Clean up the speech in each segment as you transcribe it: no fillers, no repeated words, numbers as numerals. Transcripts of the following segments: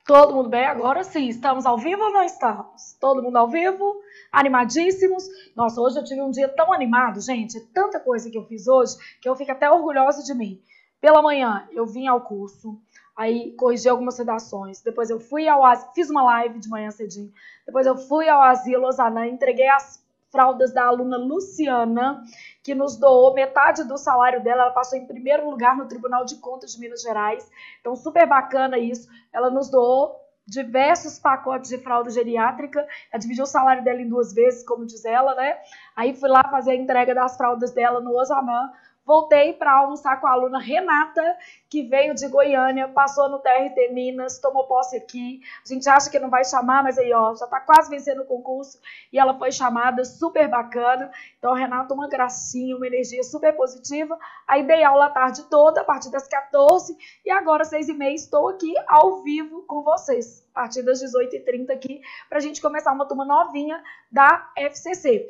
Todo mundo bem? Agora sim, estamos ao vivo ou não estamos? Todo mundo ao vivo? Animadíssimos? Nossa, hoje eu tive um dia tão animado, gente. É tanta coisa que eu fiz hoje que eu fico até orgulhosa de mim. Pela manhã eu vim ao curso, aí corrigi algumas redações. Depois eu fui ao asilo, fiz uma live de manhã cedinho. Depois eu fui ao asilo Osanã, entreguei as fraldas da aluna Luciana, que nos doou metade do salário dela. Ela passou em primeiro lugar no Tribunal de Contas de Minas Gerais. Então, super bacana isso. Ela nos doou diversos pacotes de fralda geriátrica. Ela dividiu o salário dela em 2 vezes, como diz ela, né? Aí fui lá fazer a entrega das fraldas dela no Osanã. Voltei para almoçar com a aluna Renata, que veio de Goiânia, passou no TRT Minas, tomou posse aqui. A gente acha que não vai chamar, mas aí, ó, já está quase vencendo o concurso e ela foi chamada, super bacana. Então, a Renata, uma gracinha, uma energia super positiva. Aí dei aula a tarde toda, a partir das 14, e agora, 6h30, estou aqui ao vivo com vocês, a partir das 18h30 aqui, para a gente começar uma turma novinha da FCC.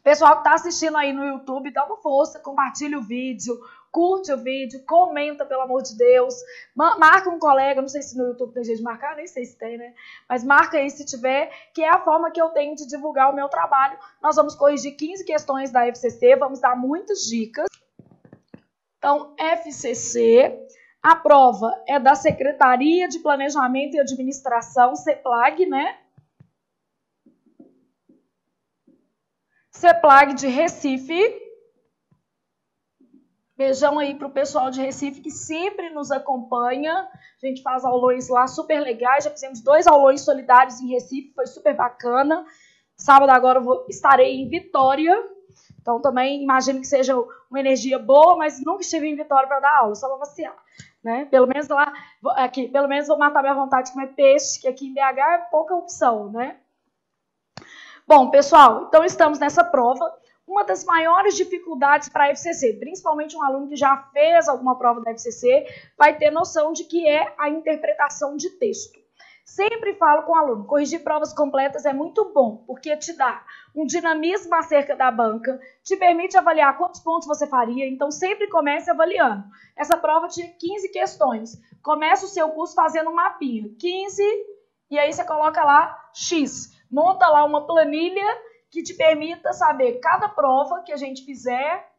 Pessoal que está assistindo aí no YouTube, dá uma força, compartilha o vídeo, curte o vídeo, comenta, pelo amor de Deus, marca um colega, não sei se no YouTube tem jeito de marcar, nem sei se tem, né? Mas marca aí se tiver, que é a forma que eu tenho de divulgar o meu trabalho. Nós vamos corrigir 15 questões da FCC, vamos dar muitas dicas. Então, FCC, a prova é da Secretaria de Planejamento e Administração, CEPLAG, né? CEPLAG de Recife. Beijão aí para o pessoal de Recife que sempre nos acompanha. A gente faz aulões lá super legais. Já fizemos 2 aulões solidários em Recife, foi super bacana. Sábado agora eu estarei em Vitória. Então também imagino que seja uma energia boa, mas nunca estive em Vitória para dar aula, só para passear. Né? Pelo menos lá, aqui, pelo menos vou matar minha vontade de comer peixe, que aqui em BH é pouca opção, né? Bom, pessoal, então estamos nessa prova. Uma das maiores dificuldades para a FCC, principalmente um aluno que já fez alguma prova da FCC, vai ter noção de que é a interpretação de texto. Sempre falo com o aluno, corrigir provas completas é muito bom, porque te dá um dinamismo acerca da banca, te permite avaliar quantos pontos você faria, então sempre comece avaliando. Essa prova tinha 15 questões. Começa o seu curso fazendo um mapinha, 15, e aí você coloca lá X. Monta lá uma planilha que te permita saber cada prova que a gente fizer.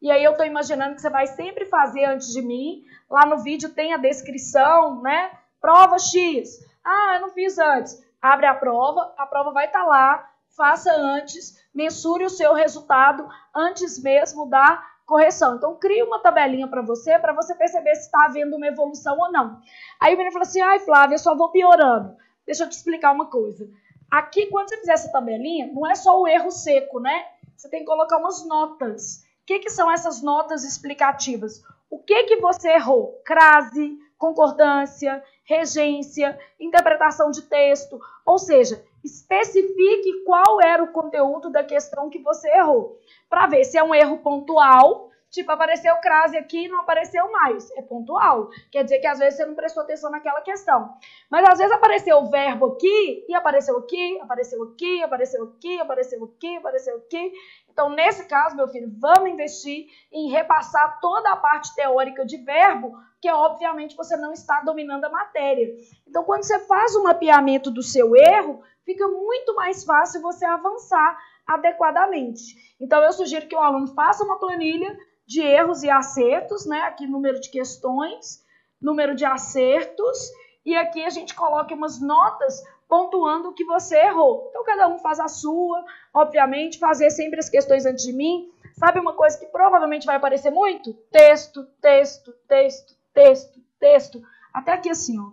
E aí eu estou imaginando que você vai sempre fazer antes de mim. Lá no vídeo tem a descrição, né? Prova X. Ah, eu não fiz antes. Abre a prova vai estar lá. Faça antes, mensure o seu resultado antes mesmo da correção. Então, crie uma tabelinha para você perceber se está havendo uma evolução ou não. Aí o menino falou assim, ai, Flávia, eu só vou piorando. Deixa eu te explicar uma coisa. Aqui, quando você fizer essa tabelinha, não é só o erro seco, né? Você tem que colocar umas notas. O que são essas notas explicativas? O que você errou? Crase, concordância, regência, interpretação de texto. Ou seja, especifique qual era o conteúdo da questão que você errou. Para ver se é um erro pontual. Tipo, apareceu crase aqui e não apareceu mais. É pontual. Quer dizer que às vezes você não prestou atenção naquela questão. Mas às vezes apareceu o verbo aqui e apareceu aqui, apareceu aqui, apareceu aqui, apareceu aqui, apareceu aqui. Então, nesse caso, meu filho, vamos investir em repassar toda a parte teórica de verbo, que obviamente você não está dominando a matéria. Então, quando você faz o mapeamento do seu erro, fica muito mais fácil você avançar adequadamente. Então, eu sugiro que o aluno faça uma planilha de erros e acertos, né? Aqui número de questões, número de acertos, e aqui a gente coloca umas notas pontuando o que você errou. Então, cada um faz a sua, obviamente, fazer sempre as questões antes de mim. Sabe uma coisa que provavelmente vai aparecer muito? Texto, texto, texto, texto, texto. Até aqui assim, ó.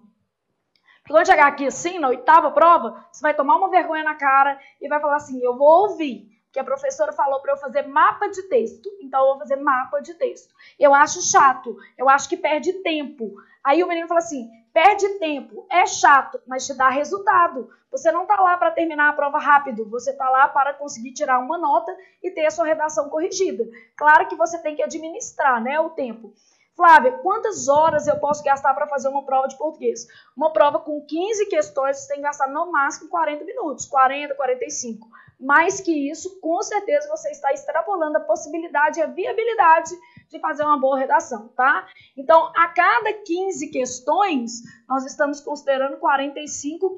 Quando chegar aqui assim, na 8ª prova, você vai tomar uma vergonha na cara e vai falar assim, eu vou ouvir. Que a professora falou para eu fazer mapa de texto, então eu vou fazer mapa de texto. Eu acho chato, eu acho que perde tempo. Aí o menino fala assim, perde tempo, é chato, mas te dá resultado. Você não está lá para terminar a prova rápido, você está lá para conseguir tirar uma nota e ter a sua redação corrigida. Claro que você tem que administrar, né, o tempo. Flávia, quantas horas eu posso gastar para fazer uma prova de português? Uma prova com 15 questões, você tem que gastar no máximo 40 minutos, 40, 45. Mais que isso, com certeza você está extrapolando a possibilidade e a viabilidade de fazer uma boa redação, tá? Então, a cada 15 questões, nós estamos considerando 45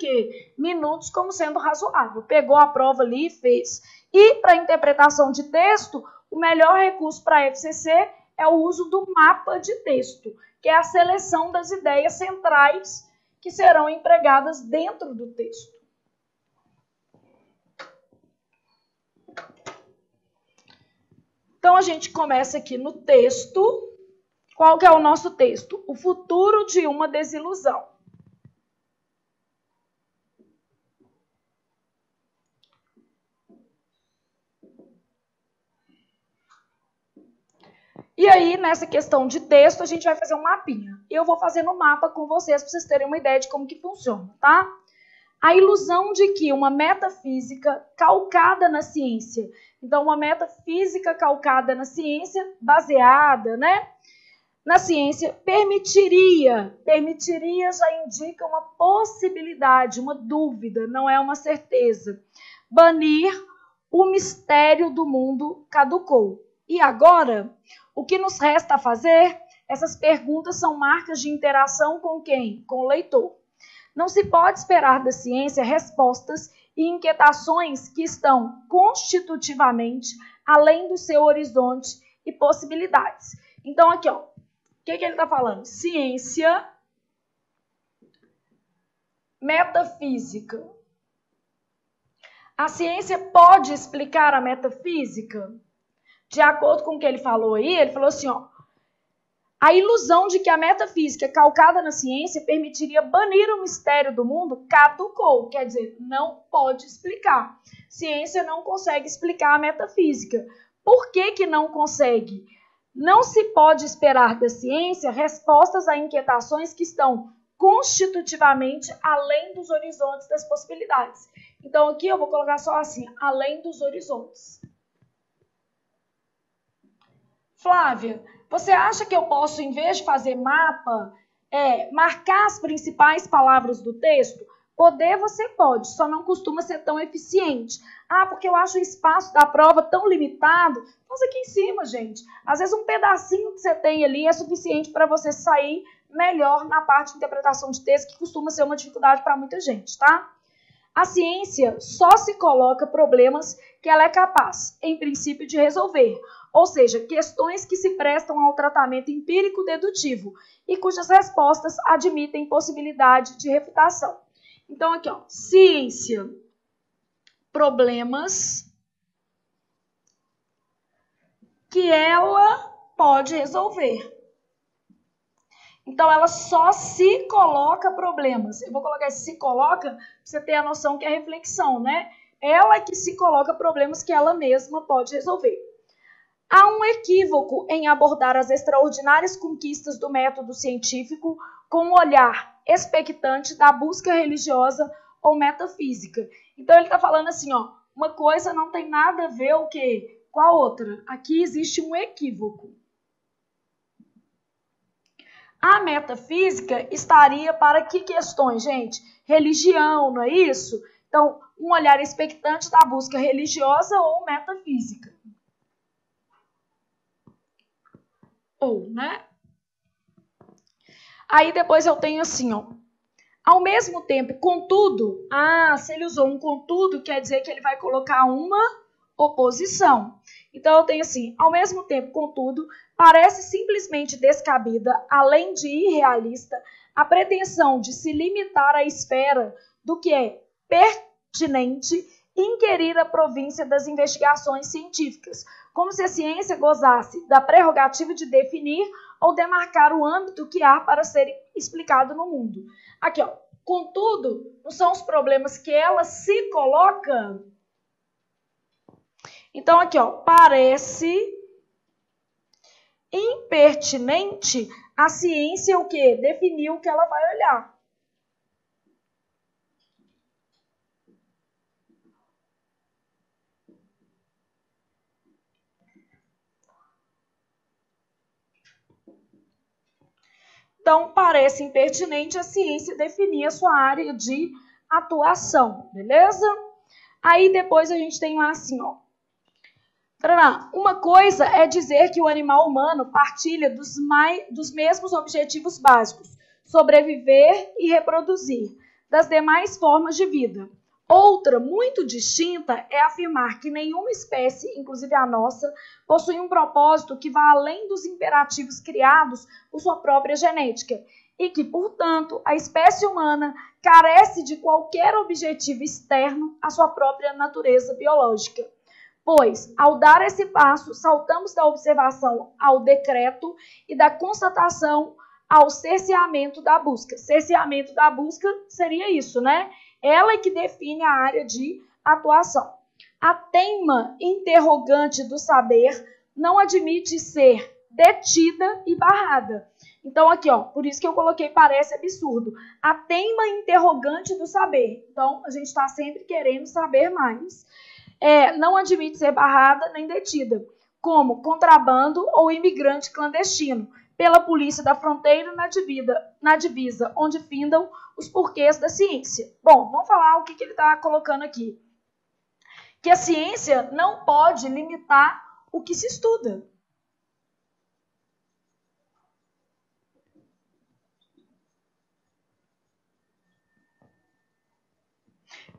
minutos como sendo razoável. Pegou a prova ali e fez. E para interpretação de texto, o melhor recurso para a FCC é o uso do mapa de texto, que é a seleção das ideias centrais que serão empregadas dentro do texto. Então, a gente começa aqui no texto. Qual que é o nosso texto? O futuro de uma desilusão. E aí, nessa questão de texto, a gente vai fazer um mapinha. Eu vou fazer no mapa com vocês, para vocês terem uma ideia de como que funciona, tá? A ilusão de que uma metafísica calcada na ciência, então uma metafísica calcada na ciência, baseada, né, na ciência, permitiria já indica uma possibilidade, uma dúvida, não é uma certeza. Banir o mistério do mundo caducou. E agora, o que nos resta a fazer? Essas perguntas são marcas de interação com quem? Com o leitor. Não se pode esperar da ciência respostas e inquietações que estão constitutivamente além do seu horizonte e possibilidades. Então, aqui, ó, o que ele está falando? Ciência, metafísica. A ciência pode explicar a metafísica? De acordo com o que ele falou aí, ele falou assim, ó, a ilusão de que a metafísica calcada na ciência permitiria banir o mistério do mundo caducou, quer dizer, não pode explicar. Ciência não consegue explicar a metafísica. Por que que não consegue? Não se pode esperar da ciência respostas a inquietações que estão constitutivamente além dos horizontes das possibilidades. Então aqui eu vou colocar só assim, além dos horizontes. Flávia, você acha que eu posso, em vez de fazer mapa, marcar as principais palavras do texto? Poder você pode, só não costuma ser tão eficiente. Ah, porque eu acho o espaço da prova tão limitado. Faz aqui em cima, gente. Às vezes um pedacinho que você tem ali é suficiente para você sair melhor na parte de interpretação de texto, que costuma ser uma dificuldade para muita gente, tá? A ciência só se coloca problemas que ela é capaz, em princípio, de resolver. Ou seja, questões que se prestam ao tratamento empírico-dedutivo e cujas respostas admitem possibilidade de refutação. Então, aqui, ó, ciência, problemas que ela pode resolver. Então, ela só se coloca problemas. Eu vou colocar esse se coloca para você ter a noção que é reflexão, né? Ela que se coloca problemas que ela mesma pode resolver. Há um equívoco em abordar as extraordinárias conquistas do método científico com um olhar expectante da busca religiosa ou metafísica. Então, ele está falando assim, ó, uma coisa não tem nada a ver o quê? Com a outra. Aqui existe um equívoco. A metafísica estaria para que questões, gente? Religião, não é isso? Então, um olhar expectante da busca religiosa ou metafísica. Ou, né? Aí depois eu tenho assim, ó. Ao mesmo tempo, contudo, se ele usou um contudo, quer dizer que ele vai colocar uma oposição. Então eu tenho assim, ao mesmo tempo, contudo, parece simplesmente descabida, além de irrealista, a pretensão de se limitar à esfera do que é pertinente inquirir a província das investigações científicas, como se a ciência gozasse da prerrogativa de definir ou demarcar o âmbito que há para ser explicado no mundo. Aqui, ó, contudo, não são os problemas que ela se coloca. Então, aqui, ó, parece impertinente a ciência o quê? Definir o que ela vai olhar. Então, parece impertinente a ciência definir a sua área de atuação, beleza? Aí depois a gente tem lá assim, ó. Uma coisa é dizer que o animal humano partilha dos mesmos objetivos básicos, sobreviver e reproduzir, das demais formas de vida. Outra, muito distinta, é afirmar que nenhuma espécie, inclusive a nossa, possui um propósito que vá além dos imperativos criados por sua própria genética e que, portanto, a espécie humana carece de qualquer objetivo externo à sua própria natureza biológica. Pois, ao dar esse passo, saltamos da observação ao decreto e da constatação ao cerceamento da busca. Cerceamento da busca seria isso, né? Ela é que define a área de atuação. A teima interrogante do saber não admite ser detida e barrada. Então, aqui, ó, por isso que eu coloquei parece absurdo. A teima interrogante do saber. Então, a gente está sempre querendo saber mais. Não admite ser barrada nem detida, como contrabando ou imigrante clandestino, pela polícia da fronteira na divisa, onde findam os porquês da ciência. Bom, vamos falar o que ele está colocando aqui. Que a ciência não pode limitar o que se estuda.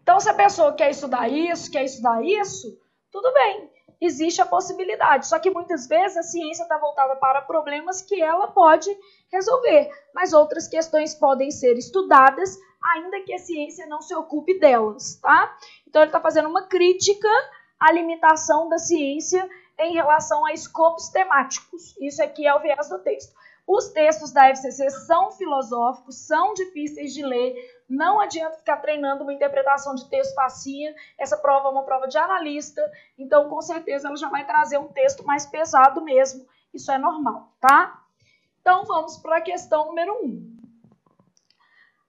Então, se a pessoa quer estudar isso, tudo bem, existe a possibilidade. Só que muitas vezes a ciência está voltada para problemas que ela pode resolver, mas outras questões podem ser estudadas, ainda que a ciência não se ocupe delas, tá? Então, ele está fazendo uma crítica à limitação da ciência em relação a escopos temáticos. Isso aqui é o viés do texto. Os textos da FCC são filosóficos, são difíceis de ler, não adianta ficar treinando uma interpretação de texto facinha, essa prova é uma prova de analista, então com certeza ela já vai trazer um texto mais pesado mesmo, isso é normal, tá? Então vamos para a questão número 1.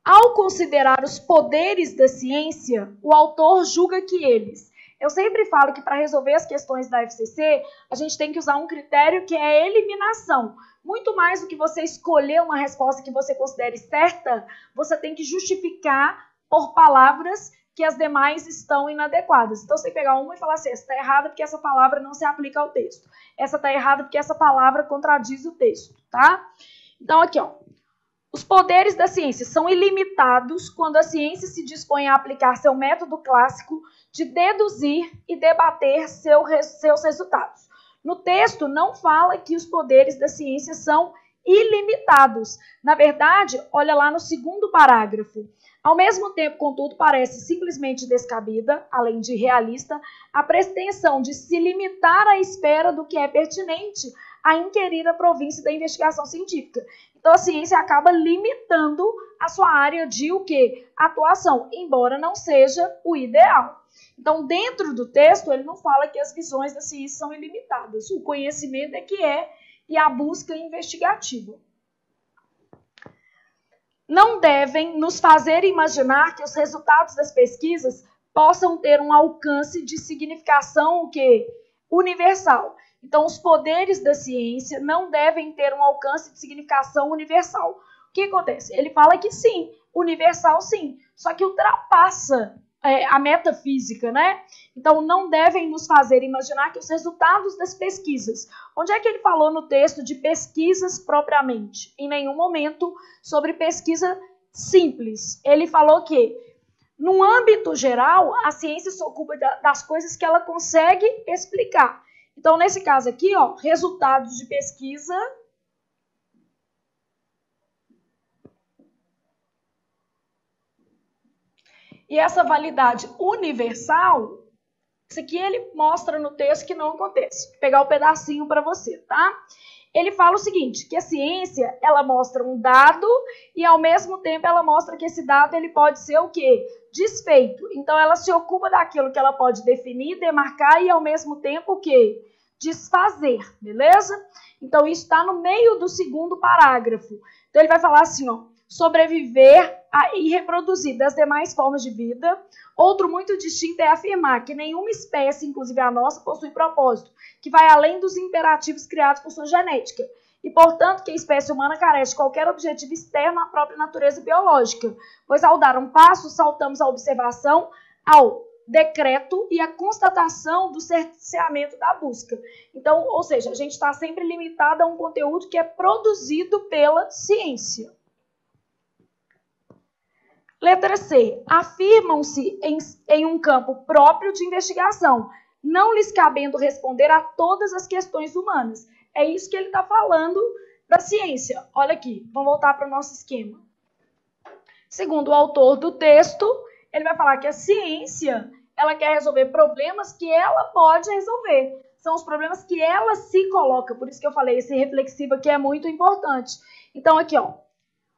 Ao considerar os poderes da ciência, o autor julga que eles... Eu sempre falo que para resolver as questões da FCC, a gente tem que usar um critério que é a eliminação. Muito mais do que você escolher uma resposta que você considere certa, você tem que justificar por palavras que as demais estão inadequadas. Então, você tem que pegar uma e falar assim, essa está errada porque essa palavra não se aplica ao texto. Essa está errada porque essa palavra contradiz o texto, tá? Então, aqui, ó. Os poderes da ciência são ilimitados quando a ciência se dispõe a aplicar seu método clássico de deduzir e debater seus resultados. No texto, não fala que os poderes da ciência são ilimitados. Na verdade, olha lá no segundo parágrafo. Ao mesmo tempo, contudo, parece simplesmente descabida, além de realista, a pretensão de se limitar à espera do que é pertinente a inquirir a província da investigação científica. Então, a ciência acaba limitando a sua área de o quê? Atuação, embora não seja o ideal. Então, dentro do texto, ele não fala que as visões da ciência são ilimitadas. O conhecimento é que é, e a busca investigativa. Não devem nos fazer imaginar que os resultados das pesquisas possam ter um alcance de significação o quê? Universal. Então, os poderes da ciência não devem ter um alcance de significação universal. O que acontece? Ele fala que sim, universal sim, só que ultrapassa a metafísica, né? Então, não devem nos fazer imaginar que os resultados das pesquisas... Onde é que ele falou no texto de pesquisas propriamente? Em nenhum momento sobre pesquisa simples. Ele falou que, no âmbito geral, a ciência se ocupa das coisas que ela consegue explicar. Então, nesse caso aqui, ó, resultados de pesquisa... E essa validade universal, isso aqui ele mostra no texto que não acontece. Vou pegar um pedacinho para você, tá? Ele fala o seguinte, que a ciência, ela mostra um dado e, ao mesmo tempo, ela mostra que esse dado ele pode ser o quê? Desfeito. Então, ela se ocupa daquilo que ela pode definir, demarcar e, ao mesmo tempo, o quê? Desfazer, beleza? Então, isso está no meio do segundo parágrafo. Então, ele vai falar assim, ó, sobreviver e reproduzir das demais formas de vida. Outro muito distinto é afirmar que nenhuma espécie, inclusive a nossa, possui propósito, que vai além dos imperativos criados por sua genética. E, portanto, que a espécie humana carece de qualquer objetivo externo à própria natureza biológica, pois ao dar um passo, saltamos a observação ao decreto e a constatação do cerceamento da busca. Então, ou seja, a gente está sempre limitado a um conteúdo que é produzido pela ciência. Letra C. Afirmam-se em um campo próprio de investigação, não lhes cabendo responder a todas as questões humanas. É isso que ele está falando da ciência. Olha aqui, vamos voltar para o nosso esquema. Segundo o autor do texto, ele vai falar que a ciência, ela quer resolver problemas que ela pode resolver. São os problemas que ela se coloca. Por isso que eu falei, esse reflexivo aqui é muito importante. Então, aqui, ó.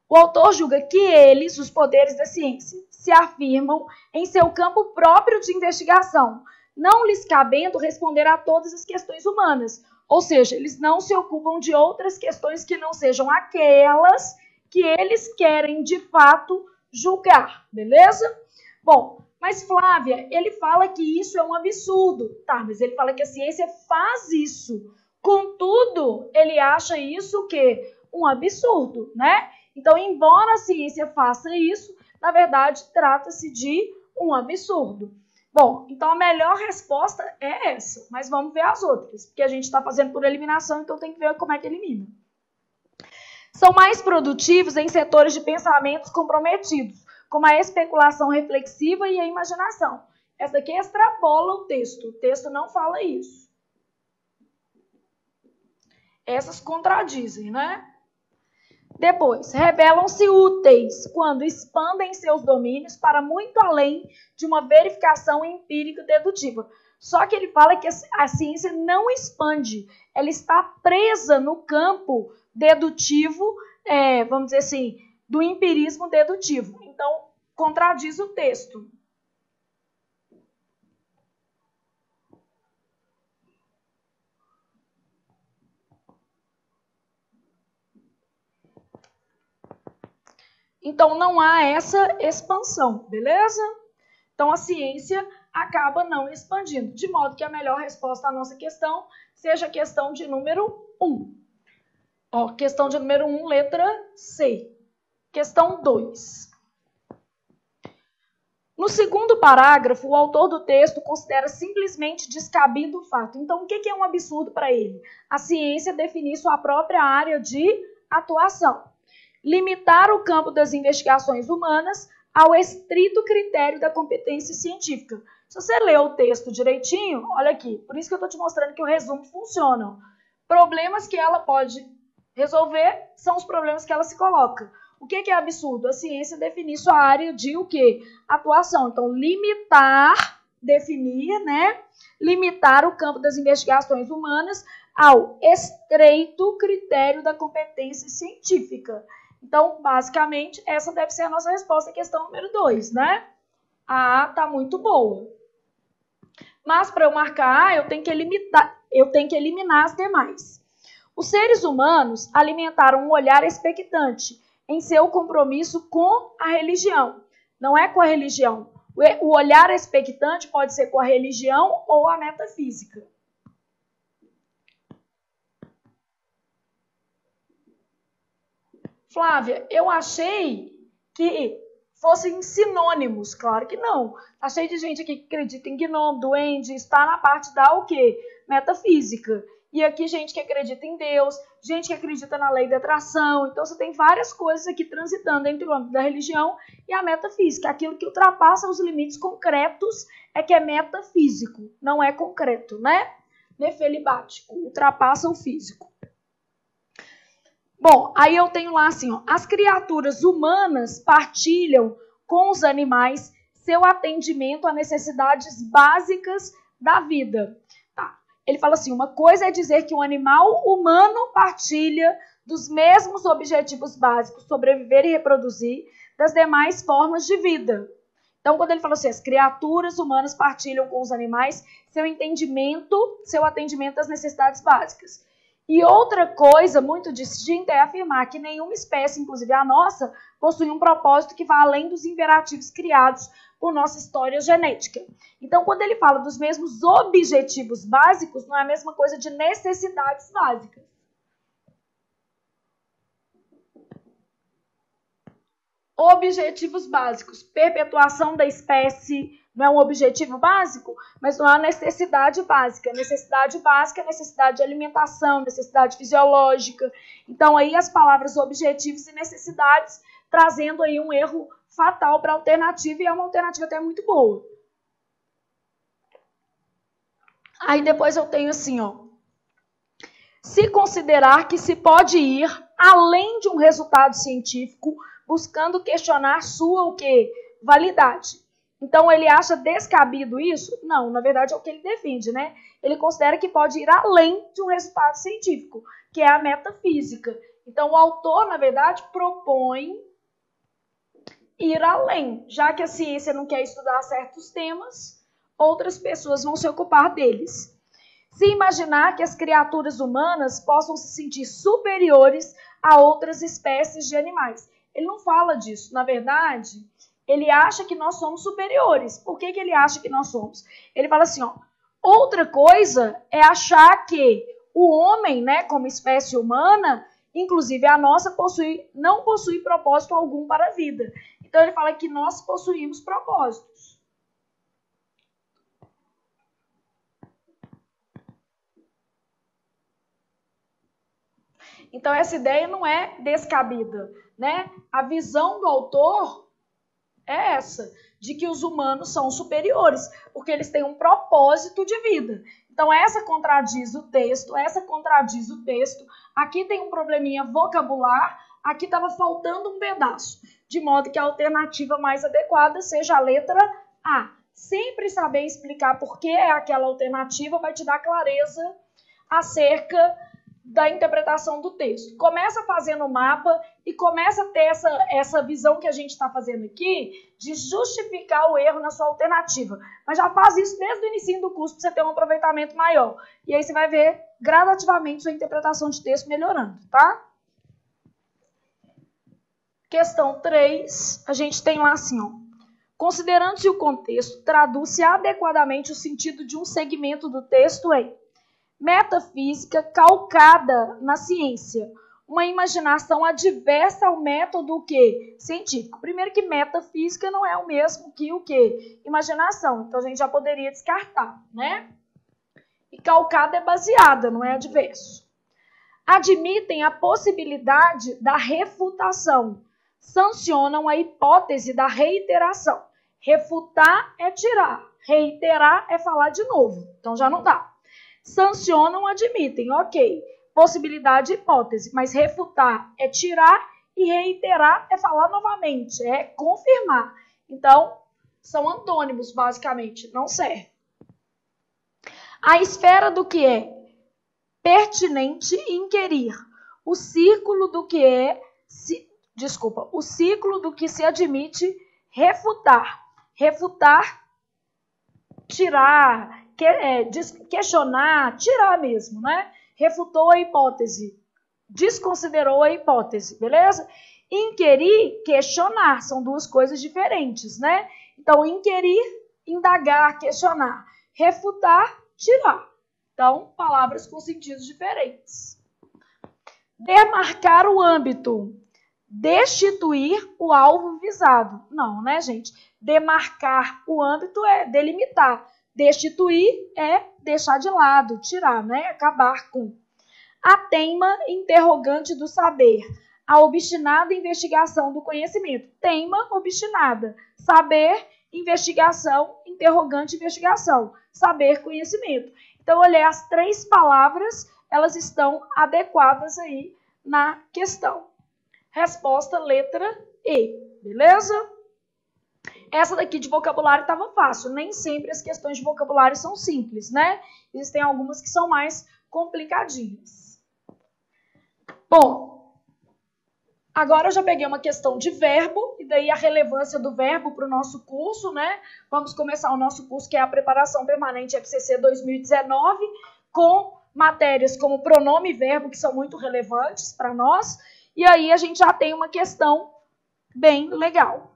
O autor julga que eles, os poderes da ciência, se afirmam em seu campo próprio de investigação, não lhes cabendo responder a todas as questões humanas. Ou seja, eles não se ocupam de outras questões que não sejam aquelas que eles querem, de fato, julgar, beleza? Bom, mas Flávia, ele fala que isso é um absurdo. Tá, mas ele fala que a ciência faz isso. Contudo, ele acha isso o quê? Um absurdo, né? Então, embora a ciência faça isso, na verdade, trata-se de um absurdo. Bom, então a melhor resposta é essa, mas vamos ver as outras, porque a gente está fazendo por eliminação, então tem que ver como é que elimina. São mais produtivos em setores de pensamentos comprometidos, como a especulação reflexiva e a imaginação. Essa daqui extrapola o texto não fala isso. Essas contradizem, né? Depois, revelam-se úteis quando expandem seus domínios para muito além de uma verificação empírica dedutiva. Só que ele fala que a ciência não expande, ela está presa no campo dedutivo, vamos dizer assim, do empirismo dedutivo. Então, contradiz o texto. Então, não há essa expansão, beleza? Então, a ciência acaba não expandindo, de modo que a melhor resposta à nossa questão seja a questão de número 1. Ó, questão de número 1, letra C. Questão 2. No segundo parágrafo, o autor do texto considera simplesmente descabido o fato. Então, o que é um absurdo para ele? A ciência definir sua própria área de atuação. Limitar o campo das investigações humanas ao estrito critério da competência científica. Se você ler o texto direitinho, olha aqui, por isso que eu estou te mostrando que o resumo funciona. Problemas que ela pode resolver são os problemas que ela se coloca. O que é absurdo? A ciência definir sua área de o quê? Atuação. Então, limitar, definir, né? Limitar o campo das investigações humanas ao estreito critério da competência científica. Então, basicamente, essa deve ser a nossa resposta à questão número 2, né? A A está muito boa. Mas, para eu marcar A, eu tenho que eliminar as demais. Os seres humanos alimentaram um olhar expectante em seu compromisso com a religião. Não é com a religião. O olhar expectante pode ser com a religião ou a metafísica. Flávia, eu achei que fossem sinônimos. Claro que não. Tá cheio de gente aqui que acredita em gnomo, duende, está na parte da o quê? Metafísica. E aqui gente que acredita em Deus, gente que acredita na lei da atração. Então você tem várias coisas aqui transitando entre o âmbito da religião e a metafísica. Aquilo que ultrapassa os limites concretos é que é metafísico, não é concreto, né? Nefelibático, ultrapassa o físico. Bom, aí eu tenho lá assim, ó, as criaturas humanas partilham com os animais seu atendimento a necessidades básicas da vida. Tá. Ele fala assim, uma coisa é dizer que um animal humano partilha dos mesmos objetivos básicos, sobreviver e reproduzir, das demais formas de vida. Então, quando ele fala assim, as criaturas humanas partilham com os animais seu atendimento às necessidades básicas. E outra coisa muito distinta é afirmar que nenhuma espécie, inclusive a nossa, possui um propósito que vá além dos imperativos criados por nossa história genética. Então, quando ele fala dos mesmos objetivos básicos, não é a mesma coisa de necessidades básicas. Objetivos básicos: perpetuação da espécie, Não é um objetivo básico, mas não é uma necessidade básica. Necessidade básica é necessidade de alimentação, necessidade fisiológica. Então, aí as palavras objetivos e necessidades trazendo aí um erro fatal para a alternativa, e é uma alternativa até muito boa. Aí depois eu tenho assim, ó. Se considerar que se pode ir além de um resultado científico, buscando questionar sua o quê? Validade. Então, ele acha descabido isso? Não, na verdade é o que ele defende, né? Ele considera que pode ir além de um resultado científico, que é a metafísica. Então, o autor, na verdade, propõe ir além. Já que a ciência não quer estudar certos temas, outras pessoas vão se ocupar deles. Se imaginar que as criaturas humanas possam se sentir superiores a outras espécies de animais. Ele não fala disso. Na verdade, ele acha que nós somos superiores. Por que ele acha que nós somos? Ele fala assim, ó, outra coisa é achar que o homem, né, como espécie humana, inclusive a nossa, não possui propósito algum para a vida. Então ele fala que nós possuímos propósitos. Então essa ideia não é descabida, né? A visão do autor é essa, de que os humanos são superiores, porque eles têm um propósito de vida. Então essa contradiz o texto, aqui tem um probleminha vocabular, aqui estava faltando um pedaço, de modo que a alternativa mais adequada seja a letra A. Sempre saber explicar por que é aquela alternativa vai te dar clareza acerca da interpretação do texto. Começa fazendo o mapa e começa a ter essa visão que a gente está fazendo aqui de justificar o erro na sua alternativa. Mas já faz isso desde o início do curso para você ter um aproveitamento maior. E aí você vai ver gradativamente sua interpretação de texto melhorando, tá? Questão 3, a gente tem lá assim, ó. Considerando-se o contexto, traduz-se adequadamente o sentido de um segmento do texto em metafísica calcada na ciência, uma imaginação adversa ao método que? Científico. Primeiro que metafísica não é o mesmo que o que? Imaginação. Então a gente já poderia descartar, né? E calcada é baseada, não é adverso. Admitem a possibilidade da refutação. Sancionam a hipótese da reiteração. Refutar é tirar. Reiterar é falar de novo. Então já não dá. Sancionam, admitem, ok, possibilidade e hipótese, mas refutar é tirar e reiterar é falar novamente, é confirmar. Então, são antônimos, basicamente, não serve. A esfera do que é pertinente inquirir, o círculo do que o ciclo do que se admite refutar. Refutar, tirar, questionar, tirar mesmo, né? Refutou a hipótese, desconsiderou a hipótese, beleza? Inquirir, questionar, são duas coisas diferentes, né? Então, inquirir, indagar, questionar. Refutar, tirar. Então, palavras com sentidos diferentes. Demarcar o âmbito, destituir o alvo visado. Não, né, gente? Demarcar o âmbito é delimitar. Destituir é deixar de lado, tirar, né? Acabar com. A teima interrogante do saber. A obstinada investigação do conhecimento. Teima, obstinada. Saber, investigação, interrogante, investigação. Saber, conhecimento. Então, olhei as 3 palavras, elas estão adequadas aí na questão. Resposta, letra E. Beleza? Essa daqui de vocabulário estava fácil. Nem sempre as questões de vocabulário são simples, né? Existem algumas que são mais complicadinhas. Bom, agora eu já peguei uma questão de verbo, e daí a relevância do verbo para o nosso curso, né? Vamos começar o nosso curso, que é a Preparação Permanente FCC 2019, com matérias como pronome e verbo, que são muito relevantes para nós. E aí a gente já tem uma questão bem legal.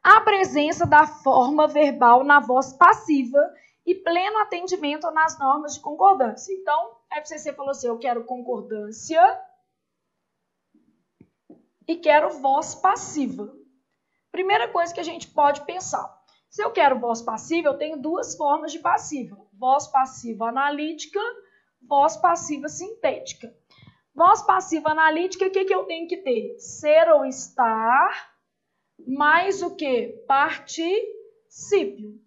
A presença da forma verbal na voz passiva e pleno atendimento nas normas de concordância. Então, a FCC falou assim, eu quero concordância e quero voz passiva. Primeira coisa que a gente pode pensar. Se eu quero voz passiva, eu tenho duas formas de passiva. Voz passiva analítica, voz passiva sintética. Voz passiva analítica, o que eu tenho que ter? Ser ou estar, mais o que? Particípio.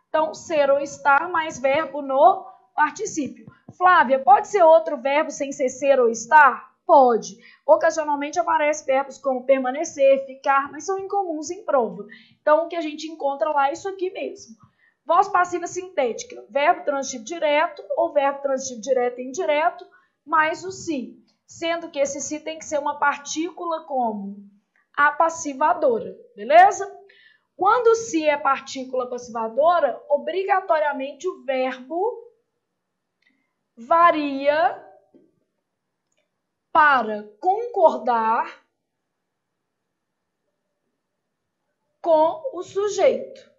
Então, ser ou estar mais verbo no particípio. Flávia, pode ser outro verbo sem ser ou estar? Pode. Ocasionalmente aparecem verbos como permanecer, ficar, mas são incomuns em prova. Então, o que a gente encontra lá é isso aqui mesmo. Voz passiva sintética, verbo transitivo direto ou verbo transitivo direto e indireto, mais o se. Sendo que esse se tem que ser uma partícula como a passivadora, beleza? Quando o se é partícula passivadora, obrigatoriamente o verbo varia para concordar com o sujeito.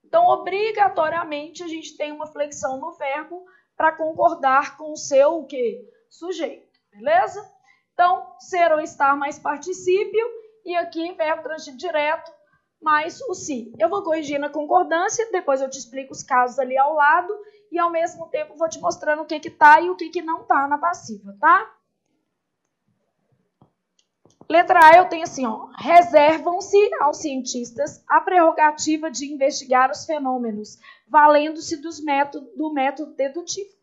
Então, obrigatoriamente, a gente tem uma flexão no verbo para concordar com o seu o quê? Sujeito, beleza? Então, ser ou estar mais particípio e aqui verbo transitivo direto mais o se. Eu vou corrigir na concordância, depois eu te explico os casos ali ao lado e ao mesmo tempo vou te mostrando o que está e o que não está na passiva, tá? Letra A eu tenho assim, ó, reservam-se aos cientistas a prerrogativa de investigar os fenômenos, valendo-se do método dedutivo.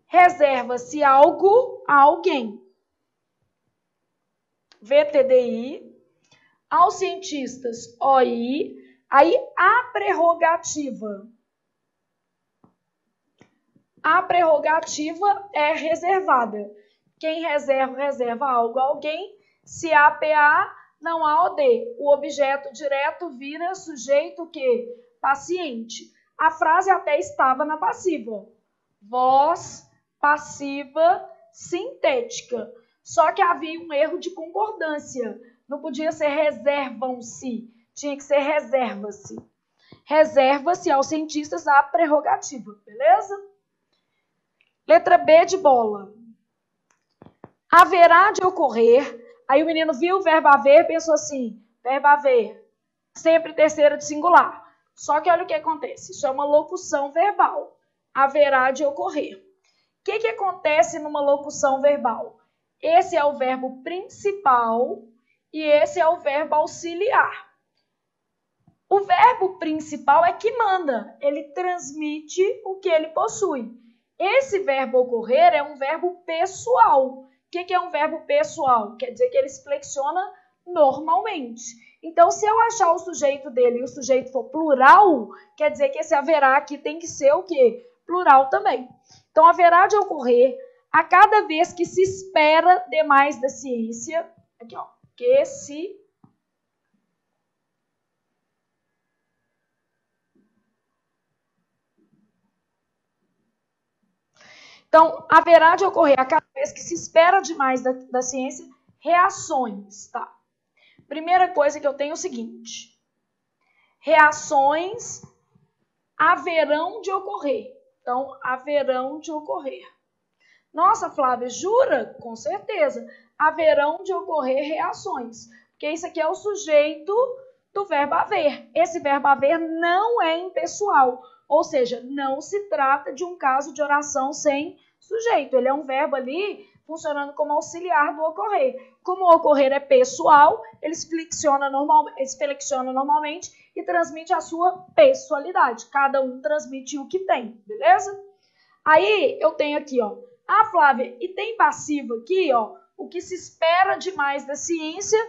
Reserva-se algo a alguém. VTDI. Aos cientistas, OI. Aí, a prerrogativa. A prerrogativa é reservada. Quem reserva algo a alguém. Se há PA, não há OD. O objeto direto vira sujeito que? Paciente. A frase até estava na passiva. Voz passiva sintética. Só que havia um erro de concordância. Não podia ser reservam-se. Tinha que ser reserva-se. Reserva-se aos cientistas a prerrogativa. Beleza? Letra B de bola. Haverá de ocorrer. Aí o menino viu o verbo haver, pensou assim, verbo haver, sempre terceira de singular. Só que olha o que acontece, isso é uma locução verbal. Haverá de ocorrer. O que acontece numa locução verbal? Esse é o verbo principal e esse é o verbo auxiliar. O verbo principal é que manda, ele transmite o que ele possui. Esse verbo ocorrer é um verbo pessoal. O que é um verbo pessoal? Quer dizer que ele se flexiona normalmente. Então, se eu achar o sujeito dele e o sujeito for plural, quer dizer que esse haverá aqui tem que ser o quê? Plural também. Então, haverá de ocorrer a cada vez que se espera demais da ciência. Aqui, ó. Que se... Então, haverá de ocorrer a cada vez que se espera demais da ciência reações, tá? Primeira coisa que eu tenho é o seguinte. Reações haverão de ocorrer. Então, haverão de ocorrer. Nossa, Flávia, jura? Com certeza. Haverão de ocorrer reações. Porque isso aqui é o sujeito do verbo haver. Esse verbo haver não é impessoal. Ou seja, não se trata de um caso de oração sem sujeito. Ele é um verbo ali funcionando como auxiliar do ocorrer. Como o ocorrer é pessoal, ele se flexiona normalmente e transmite a sua pessoalidade. Cada um transmite o que tem, beleza? Aí eu tenho aqui, ó, ah, Flávia, e tem passivo aqui, ó, o que se espera demais da ciência.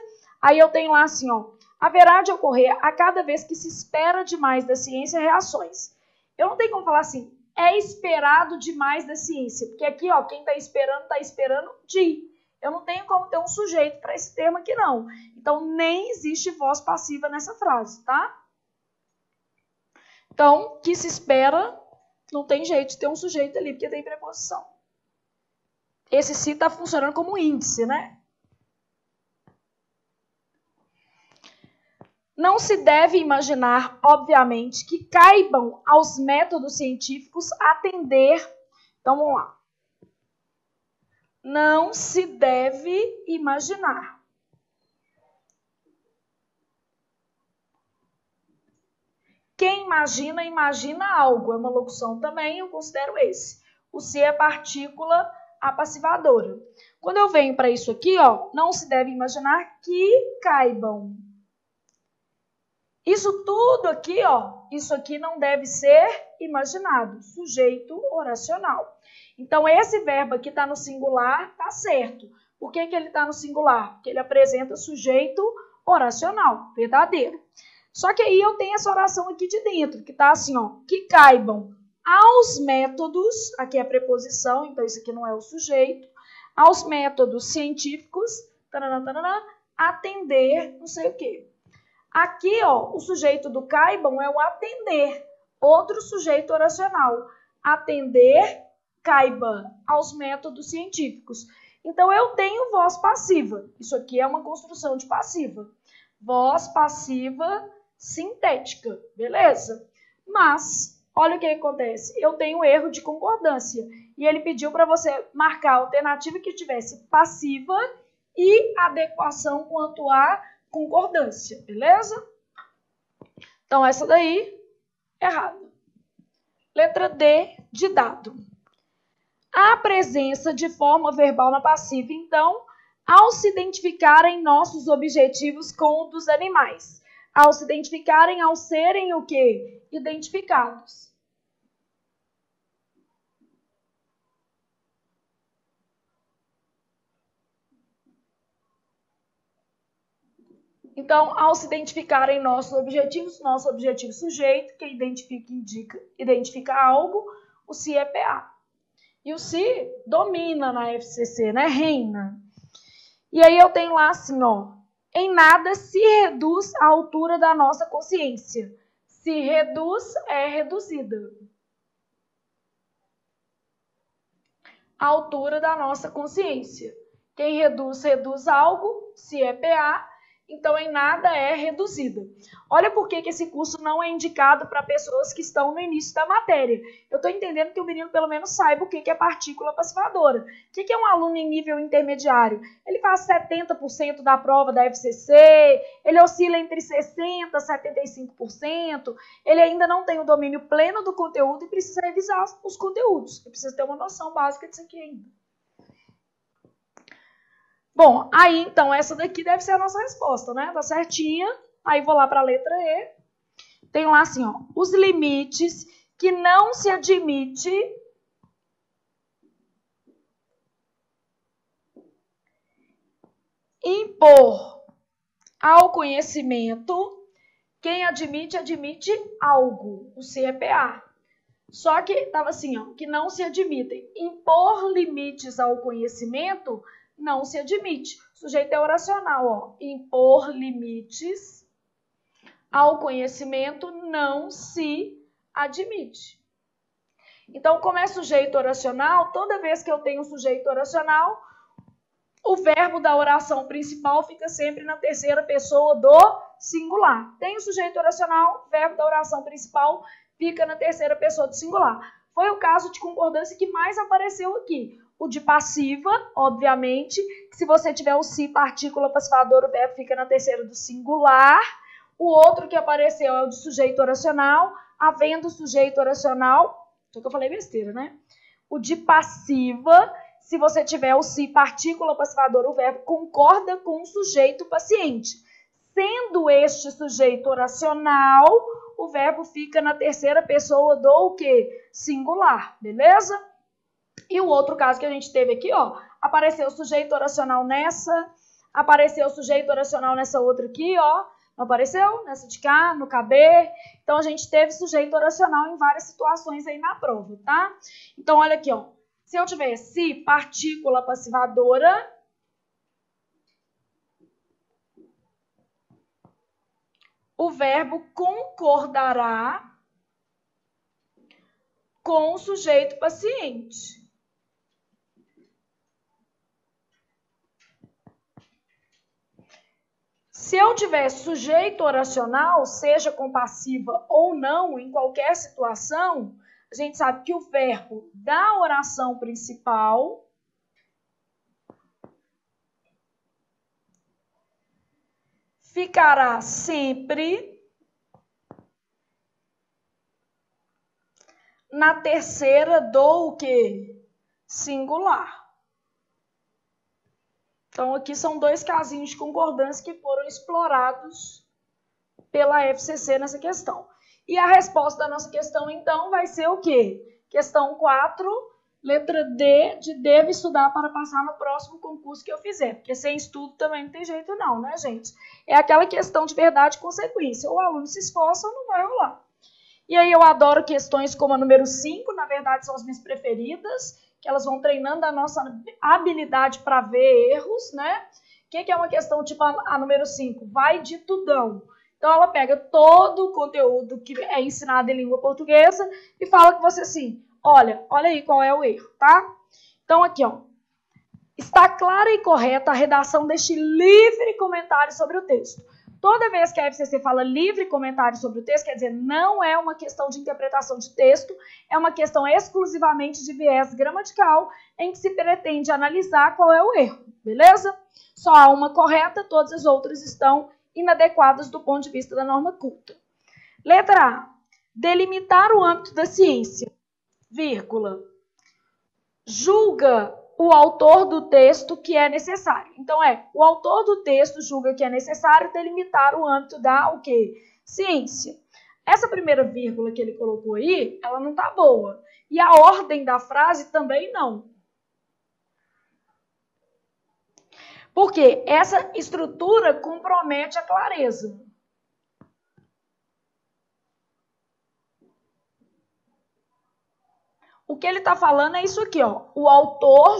Aí eu tenho lá assim, ó, haverá de ocorrer a cada vez que se espera demais da ciência reações. Eu não tenho como falar assim, é esperado demais da ciência, porque aqui, ó, quem está esperando de. Eu não tenho como ter um sujeito para esse termo aqui, não. Então, nem existe voz passiva nessa frase, tá? Então, que se espera, não tem jeito de ter um sujeito ali, porque tem preposição. Esse se está funcionando como índice, né? Não se deve imaginar, obviamente, que caibam aos métodos científicos atender. Então, vamos lá. Não se deve imaginar imagina, imagina algo. É uma locução também, eu considero esse. O se é partícula apassivadora. Quando eu venho para isso aqui, ó, não se deve imaginar que caibam. Isso tudo aqui, ó, isso aqui não deve ser imaginado. Sujeito oracional. Então, esse verbo aqui está no singular, tá certo. Por que ele está no singular? Porque ele apresenta sujeito oracional, verdadeiro. Só que aí eu tenho essa oração aqui de dentro, que está assim, ó, que caibam aos métodos, aqui é a preposição, então isso aqui não é o sujeito, aos métodos científicos, taranã, taranã, atender, não sei o quê. Aqui, ó, o sujeito do caibam é o atender, outro sujeito oracional. Atender, caiba, aos métodos científicos. Então, eu tenho voz passiva. Isso aqui é uma construção de passiva. Voz passiva sintética, beleza? Mas, olha o que acontece. Eu tenho erro de concordância. E ele pediu para você marcar a alternativa que tivesse passiva e adequação quanto à concordância, beleza? Então, essa daí, errada. Letra D, de dado. A presença de forma verbal na passiva, então, ao se identificarem nossos objetivos com o dos animais. Ao se identificarem, ao serem o quê? Identificados. Então, ao se identificarem nossos objetivos, nosso objetivo sujeito, que identifica algo, o se é PA. E o se domina na FCC, né? Reina. E aí eu tenho lá assim, ó. Em nada se reduz a altura da nossa consciência. Se reduz, é reduzida. A altura da nossa consciência. Quem reduz, reduz algo, se é PA, então em nada é reduzida. Olha por que esse curso não é indicado para pessoas que estão no início da matéria. Eu estou entendendo que o menino pelo menos saiba o que é partícula passivadora. O que é um aluno em nível intermediário? Ele faz 70% da prova da FCC, ele oscila entre 60% e 75%, ele ainda não tem o domínio pleno do conteúdo e precisa revisar os conteúdos. Ele precisa ter uma noção básica disso aqui ainda. Bom, aí então essa daqui deve ser a nossa resposta, né? Tá certinha. Aí vou lá para a letra E. Tem lá assim, ó, os limites que não se admite impor ao conhecimento. Quem admite, admite algo, o CEPA. Só que estava assim, ó, que não se admitem. Impor limites ao conhecimento não se admite. O sujeito é oracional, ó. Impor limites ao conhecimento não se admite. Então, como é sujeito oracional, toda vez que eu tenho sujeito oracional, o verbo da oração principal fica sempre na terceira pessoa do singular. Tem o sujeito oracional, o verbo da oração principal fica na terceira pessoa do singular. Foi o caso de concordância que mais apareceu aqui. O de passiva, obviamente, que se você tiver o si, partícula passivadora, o verbo fica na terceira do singular. O outro que apareceu é o de sujeito oracional, havendo sujeito oracional, só que eu falei besteira, né? O de passiva, se você tiver o si, partícula passivadora, o verbo concorda com o sujeito paciente. Sendo este sujeito oracional, o verbo fica na terceira pessoa do o quê? Singular, beleza? E o outro caso que a gente teve aqui, ó, apareceu o sujeito oracional nessa, apareceu o sujeito oracional nessa outra aqui, ó, não apareceu? Nessa de cá, no KB. Então, a gente teve sujeito oracional em várias situações aí na prova, tá? Então, olha aqui, ó. Se eu tiver se, partícula passivadora, o verbo concordará com o sujeito paciente. Se eu tiver sujeito oracional, seja com passiva ou não, em qualquer situação, a gente sabe que o verbo da oração principal ficará sempre na terceira do o quê? Singular. Então, aqui são dois casinhos de concordância que foram explorados pela FCC nessa questão. E a resposta da nossa questão, então, vai ser o quê? Questão 4, letra D, de devo estudar para passar no próximo concurso que eu fizer. Porque sem estudo também não tem jeito não, né, gente? É aquela questão de verdade e consequência. Ou o aluno se esforça ou não vai rolar. E aí eu adoro questões como a número 5, na verdade são as minhas preferidas, que elas vão treinando a nossa habilidade para ver erros, né? O que é uma questão tipo a número 5? Vai de tudão. Então, ela pega todo o conteúdo que é ensinado em língua portuguesa e fala com você assim, olha aí qual é o erro, tá? Então, aqui, ó. Está clara e correta a redação deste livre comentário sobre o texto. Toda vez que a FCC fala livre comentário sobre o texto, quer dizer, não é uma questão de interpretação de texto, é uma questão exclusivamente de viés gramatical, em que se pretende analisar qual é o erro, beleza? Só há uma correta, todas as outras estão inadequadas do ponto de vista da norma culta. Letra A. Delimitar o âmbito da ciência, vírgula. Julga o autor do texto que é necessário. Então, o autor do texto julga que é necessário delimitar o âmbito da o quê? Ciência. Essa primeira vírgula que ele colocou aí, ela não tá boa. E a ordem da frase também não. Porque essa estrutura compromete a clareza. O que ele está falando é isso aqui, ó. O autor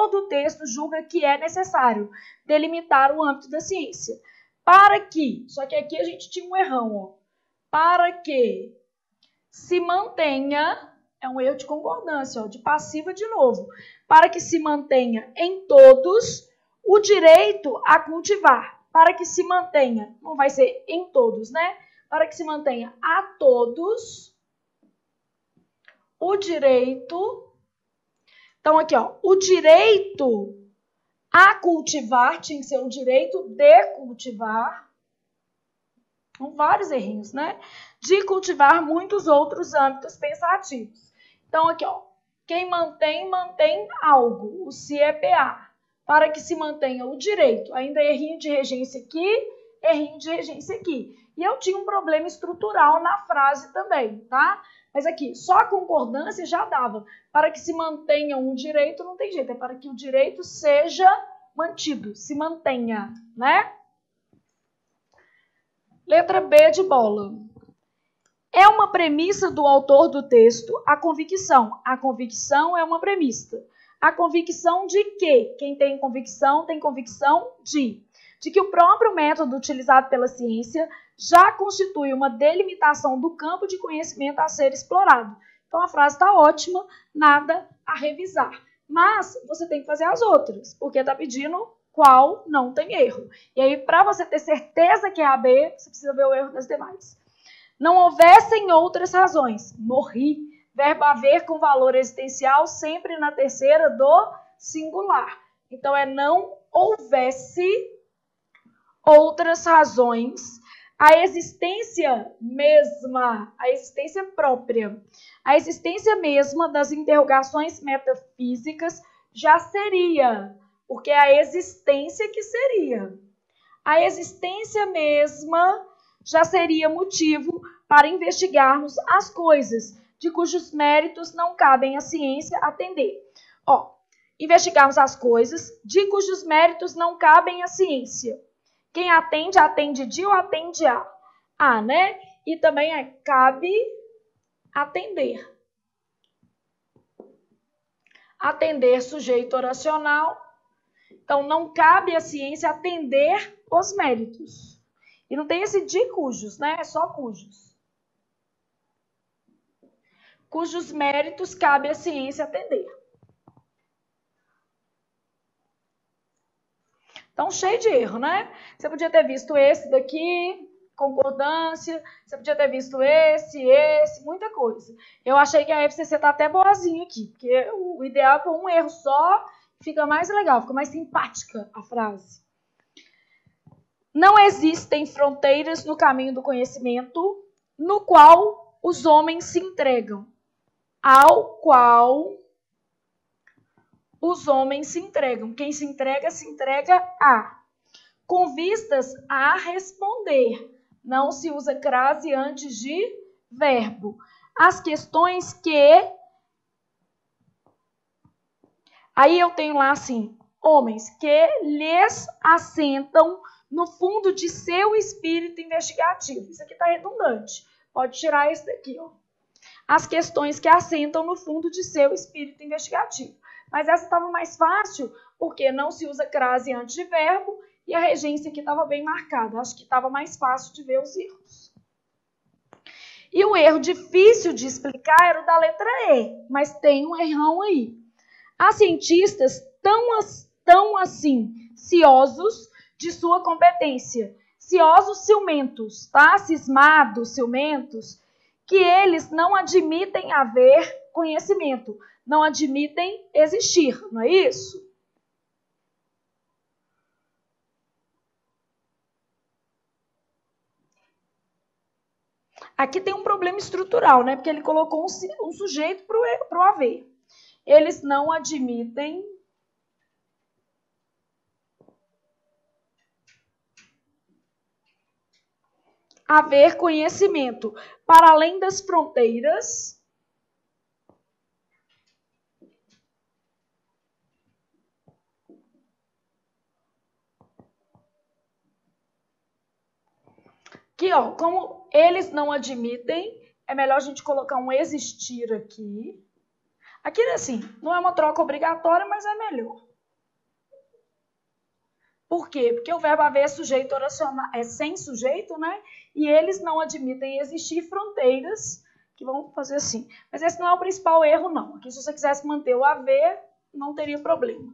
do texto julga que é necessário delimitar o âmbito da ciência. Para que, só que aqui a gente tinha um errão, ó. Para que se mantenha, é um erro de concordância, ó, de passiva de novo. Para que se mantenha em todos o direito a cultivar. Para que se mantenha, não vai ser em todos, né? Para que se mantenha a todos o direito. Então, aqui, ó, o direito a cultivar tinha que ser o direito de cultivar. São vários errinhos, né? De cultivar muitos outros âmbitos pensativos. Então, aqui, ó, quem mantém algo, o se é PA. Para que se mantenha o direito. Ainda errinho de regência aqui, errinho de regência aqui. E eu tinha um problema estrutural na frase também, tá? Mas aqui, só a concordância já dava. Para que se mantenha um direito, não tem jeito. É para que o direito seja mantido, se mantenha, né? Letra B de bola. É uma premissa do autor do texto a convicção. A convicção é uma premissa. A convicção de quê? Quem tem convicção de que o próprio método utilizado pela ciência já constitui uma delimitação do campo de conhecimento a ser explorado. Então, a frase está ótima, nada a revisar. Mas você tem que fazer as outras, porque está pedindo qual não tem erro. E aí, para você ter certeza que é a B, você precisa ver o erro das demais. Não houvessem outras razões. Morri. Verbo haver com valor existencial sempre na terceira do singular. Então, não houvesse outras razões. A existência mesma, a existência própria, a existência mesma das interrogações metafísicas já seria, porque é a existência que seria. A existência mesma já seria motivo para investigarmos as coisas, de cujos méritos não cabem à ciência atender. Ó, investigarmos as coisas, de cujos méritos não cabem à ciência. Quem atende, atende de ou atende a? A, né? E também cabe atender. Atender sujeito oracional. Então, não cabe à ciência atender os méritos. E não tem esse de cujos, né? É só cujos. Cujos méritos cabe à ciência atender. Então, cheio de erro, né? Você podia ter visto esse daqui, concordância, você podia ter visto esse, muita coisa. Eu achei que a FCC tá até boazinha aqui, porque o ideal é pôr um erro só, fica mais legal, fica mais simpática a frase. Não existem fronteiras no caminho do conhecimento, no qual os homens se entregam. ao qual os homens se entregam. Quem se entrega a. Com vistas a responder. Não se usa crase antes de verbo. As questões que... Aí eu tenho lá assim, homens que lhes assentam no fundo de seu espírito investigativo. Isso aqui está redundante. Pode tirar esse daqui, ó. As questões que assentam no fundo de seu espírito investigativo. Mas essa estava mais fácil, porque não se usa crase antes de verbo e a regência aqui estava bem marcada. Acho que estava mais fácil de ver os erros. E o erro difícil de explicar era o da letra E, mas tem um errão aí. Há cientistas tão assim, ciosos de sua competência. Ciosos, ciumentos, tá? Cismados, ciumentos, que eles não admitem haver conhecimento, não admitem existir, não é isso? Aqui tem um problema estrutural, né? Porque ele colocou um sujeito para o haver. Eles não admitem haver conhecimento para além das fronteiras que, ó, como eles não admitem, é melhor a gente colocar um existir aqui. Aqui, assim, não é uma troca obrigatória, mas é melhor. Por quê? Porque o verbo haver é sujeito oracional, é sem sujeito, né? E eles não admitem existir fronteiras, que vão fazer assim. Mas esse não é o principal erro, não. Aqui, se você quisesse manter o haver, não teria problema.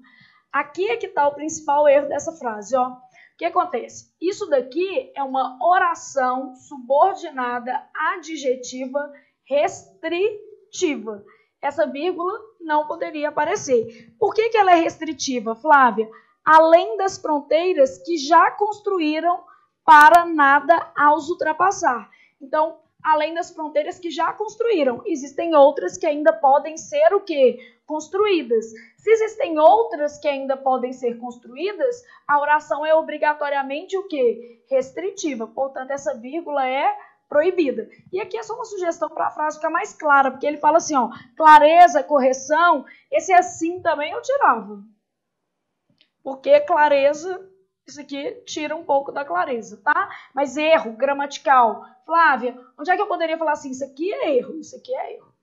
Aqui é que está o principal erro dessa frase, ó. O que acontece? Isso daqui é uma oração subordinada adjetiva restritiva. Essa vírgula não poderia aparecer. Por que ela é restritiva, Flávia? Além das fronteiras que já construíram para nada aos ultrapassar. Então, além das fronteiras que já construíram, existem outras que ainda podem ser o quê? Construídas. Se existem outras que ainda podem ser construídas, a oração é obrigatoriamente o quê? Restritiva. Portanto, essa vírgula é proibida. E aqui é só uma sugestão para a frase ficar mais clara, porque ele fala assim, ó, clareza, correção, esse assim também eu tirava. Porque clareza, isso aqui tira um pouco da clareza, tá? Mas erro gramatical. Flávia, onde é que eu poderia falar assim, isso aqui é erro, isso aqui é erro.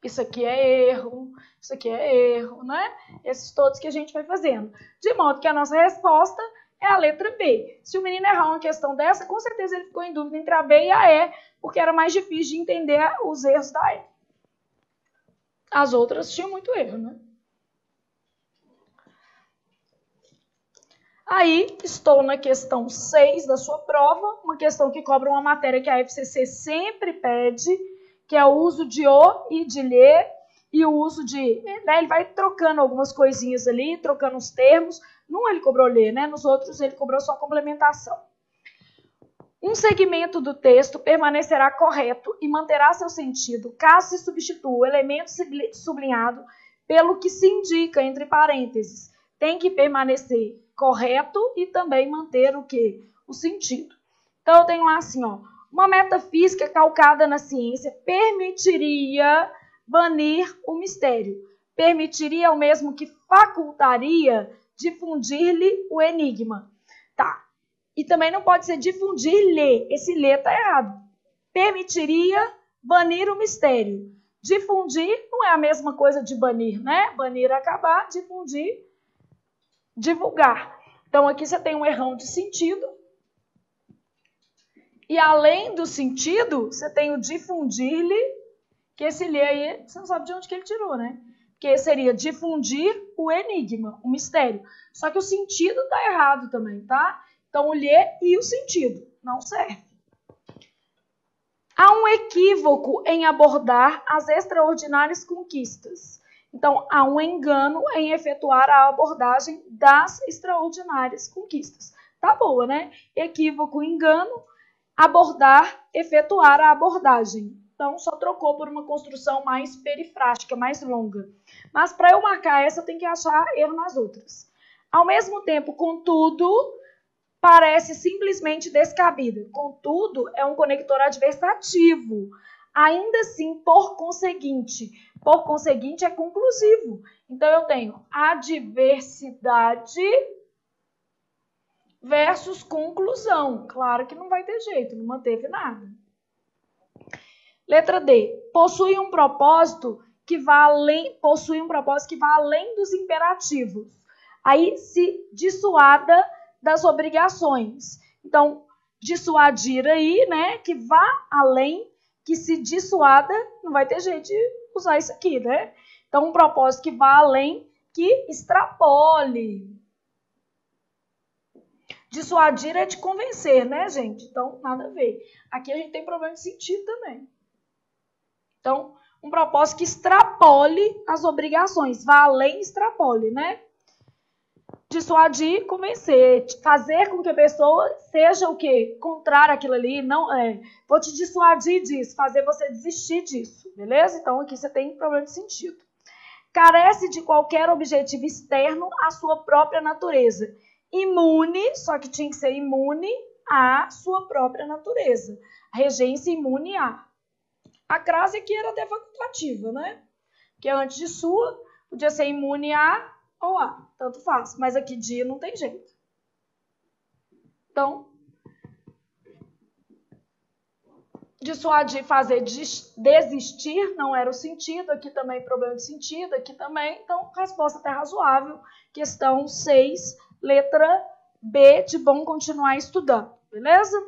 Isso aqui é erro, isso aqui é erro, né? Esses todos que a gente vai fazendo. De modo que a nossa resposta é a letra B. Se o menino errar uma questão dessa, com certeza ele ficou em dúvida entre a B e a E, porque era mais difícil de entender os erros da E. As outras tinham muito erro, né? Aí, estou na questão 6 da sua prova, uma questão que cobra uma matéria que a FCC sempre pede, que é o uso de o e de lhe, e o uso de... Né, ele vai trocando algumas coisinhas ali, trocando os termos. Num ele cobrou lhe, né? Nos outros ele cobrou só complementação. Um segmento do texto permanecerá correto e manterá seu sentido caso se substitua o elemento sublinhado pelo que se indica entre parênteses. Tem que permanecer correto e também manter o quê? O sentido. Então, eu tenho lá assim, ó, uma metafísica calcada na ciência permitiria banir o mistério. Permitiria o mesmo que facultaria difundir-lhe o enigma. Tá. E também não pode ser difundir-lhe. Esse lhe está errado. Permitiria banir o mistério. Difundir não é a mesma coisa de banir, né? Banir é acabar, difundir, divulgar. Então, aqui você tem um errão de sentido. E além do sentido, você tem o difundir-lhe, que esse lhe aí, você não sabe de onde que ele tirou, né? Que seria difundir o enigma, o mistério. Só que o sentido está errado também, tá? Então, o lhe e o sentido não serve. Há um equívoco em abordar as extraordinárias conquistas. Então, há um engano em efetuar a abordagem das extraordinárias conquistas. Tá boa, né? Equívoco, engano, abordar, efetuar a abordagem. Então, só trocou por uma construção mais perifrástica, mais longa. Mas para eu marcar essa, eu tenho que achar erro nas outras. Ao mesmo tempo, contudo, parece simplesmente descabida. Contudo, é um conector adversativo. Ainda assim, por conseguinte é conclusivo. Então, eu tenho adversidade versus conclusão. Claro que não vai ter jeito, não manteve nada. Letra D. Possui um propósito que vá além dos imperativos. Aí se dissuada das obrigações. Então, dissuadir aí, né, que vá além, que se dissuada, não vai ter jeito de usar isso aqui, né? Então, um propósito que vá além, que extrapole. Dissuadir é de convencer, né, gente? Então, nada a ver. Aqui a gente tem problema de sentido também. Então, um propósito que extrapole as obrigações, vá além, extrapole, né? Dissuadir, convencer, fazer com que a pessoa seja o quê? Contrário àquilo ali, não vou te dissuadir disso, fazer você desistir disso, beleza? Então, aqui você tem problema de sentido. Carece de qualquer objetivo externo à sua própria natureza. Imune, só que tinha que ser imune à sua própria natureza. A regência imune a. A crase aqui era até facultativa, né? Porque antes de sua, podia ser imune a ou a, tanto faz. Mas aqui de não tem jeito. Então, dissuadir, fazer desistir, não era o sentido. Aqui também problema de sentido, aqui também. Então, resposta até razoável. Questão 6, letra B, de bom continuar estudando. Beleza?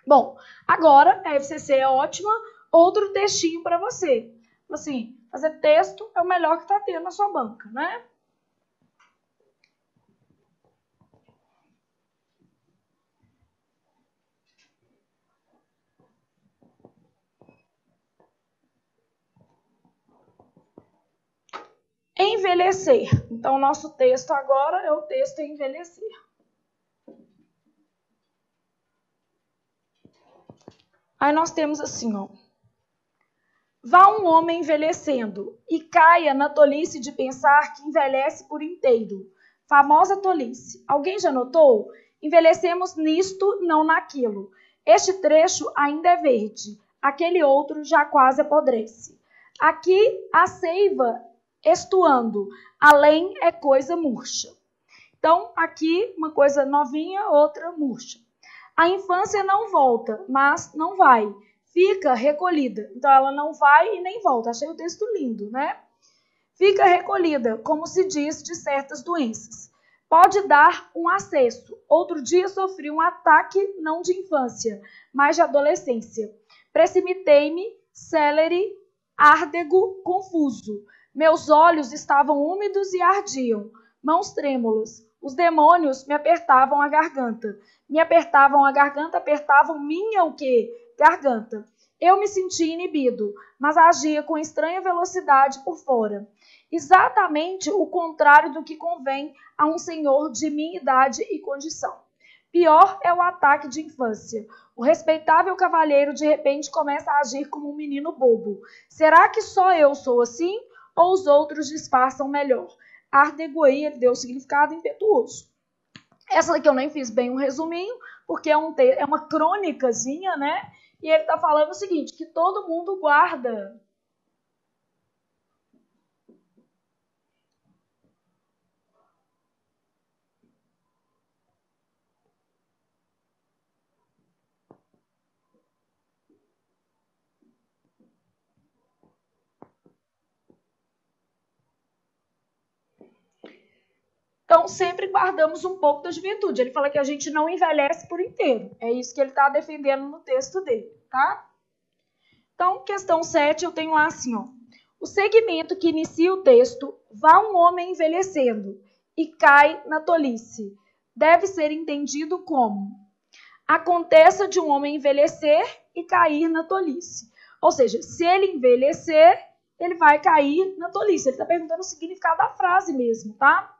Bom, agora a FCC é ótima. Outro textinho para você. Assim, fazer texto é o melhor que está tendo na sua banca, né? Envelhecer. Então, o nosso texto agora é o texto envelhecer. Aí nós temos assim, ó. Vá um homem envelhecendo e caia na tolice de pensar que envelhece por inteiro. Famosa tolice. Alguém já notou? Envelhecemos nisto, não naquilo. Este trecho ainda é verde. Aquele outro já quase apodrece. Aqui a seiva estuando. Além é coisa murcha. Então, aqui uma coisa novinha, outra murcha. A infância não volta, mas não vai. Fica recolhida. Então, ela não vai e nem volta. Achei o texto lindo, né? Fica recolhida, como se diz de certas doenças. Pode dar um acesso. Outro dia sofri um ataque, não de infância, mas de adolescência. Precipitei-me, célere, árdego, confuso. Meus olhos estavam úmidos e ardiam. Mãos trêmulas. Os demônios me apertavam a garganta. Me apertavam a garganta, apertavam minha o quê? Garganta. Eu me sentia inibido, mas agia com estranha velocidade por fora. Exatamente o contrário do que convém a um senhor de minha idade e condição. Pior é o ataque de infância. O respeitável cavalheiro de repente começa a agir como um menino bobo. Será que só eu sou assim? Ou os outros disfarçam melhor? Árdego aí, ele deu o significado impetuoso. Essa daqui eu nem fiz bem um resuminho, porque é uma crônicazinha, né? E ele está falando o seguinte, que todo mundo guarda. Então, sempre guardamos um pouco da juventude. Ele fala que a gente não envelhece por inteiro. É isso que ele está defendendo no texto dele, tá? Então, questão 7, eu tenho lá assim, ó. O segmento que inicia o texto, vá um homem envelhecendo e cai na tolice, deve ser entendido como aconteça de um homem envelhecer e cair na tolice. Ou seja, se ele envelhecer, ele vai cair na tolice. Ele está perguntando o significado da frase mesmo, tá?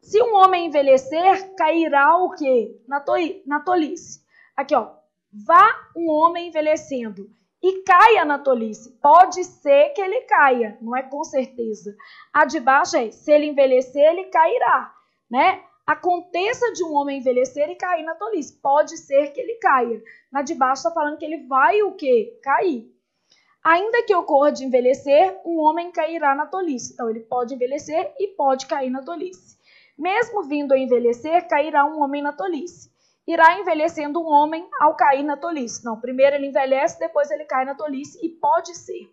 Se um homem envelhecer, cairá o quê? Na tolice. Aqui, ó. Vá um homem envelhecendo e caia na tolice. Pode ser que ele caia, não é com certeza. A de baixo é, se ele envelhecer, ele cairá, né? Aconteça de um homem envelhecer e cair na tolice. Pode ser que ele caia. Na de baixo está falando que ele vai o quê? Cair. Ainda que ocorra de envelhecer, um homem cairá na tolice. Então, ele pode envelhecer e pode cair na tolice. Mesmo vindo a envelhecer, cairá um homem na tolice. Irá envelhecendo um homem ao cair na tolice. Não, primeiro ele envelhece, depois ele cai na tolice e pode ser.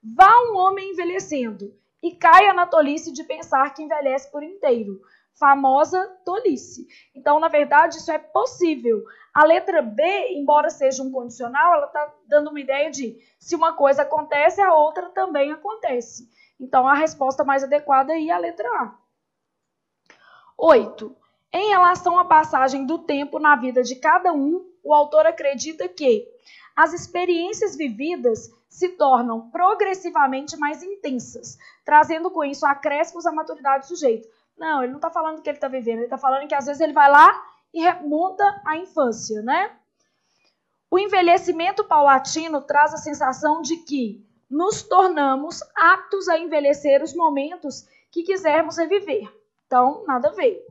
Vá um homem envelhecendo e caia na tolice de pensar que envelhece por inteiro. Famosa tolice. Então, na verdade, isso é possível. A letra B, embora seja um condicional, ela está dando uma ideia de se uma coisa acontece, a outra também acontece. Então, a resposta mais adequada é a letra A. 8. Em relação à passagem do tempo na vida de cada um, o autor acredita que as experiências vividas se tornam progressivamente mais intensas, trazendo com isso acréscimos à maturidade do sujeito. Não, ele não está falando que ele está vivendo, ele está falando que às vezes ele vai lá e remonta à infância, né? O envelhecimento paulatino traz a sensação de que nos tornamos aptos a envelhecer os momentos que quisermos reviver. Então, nada a ver.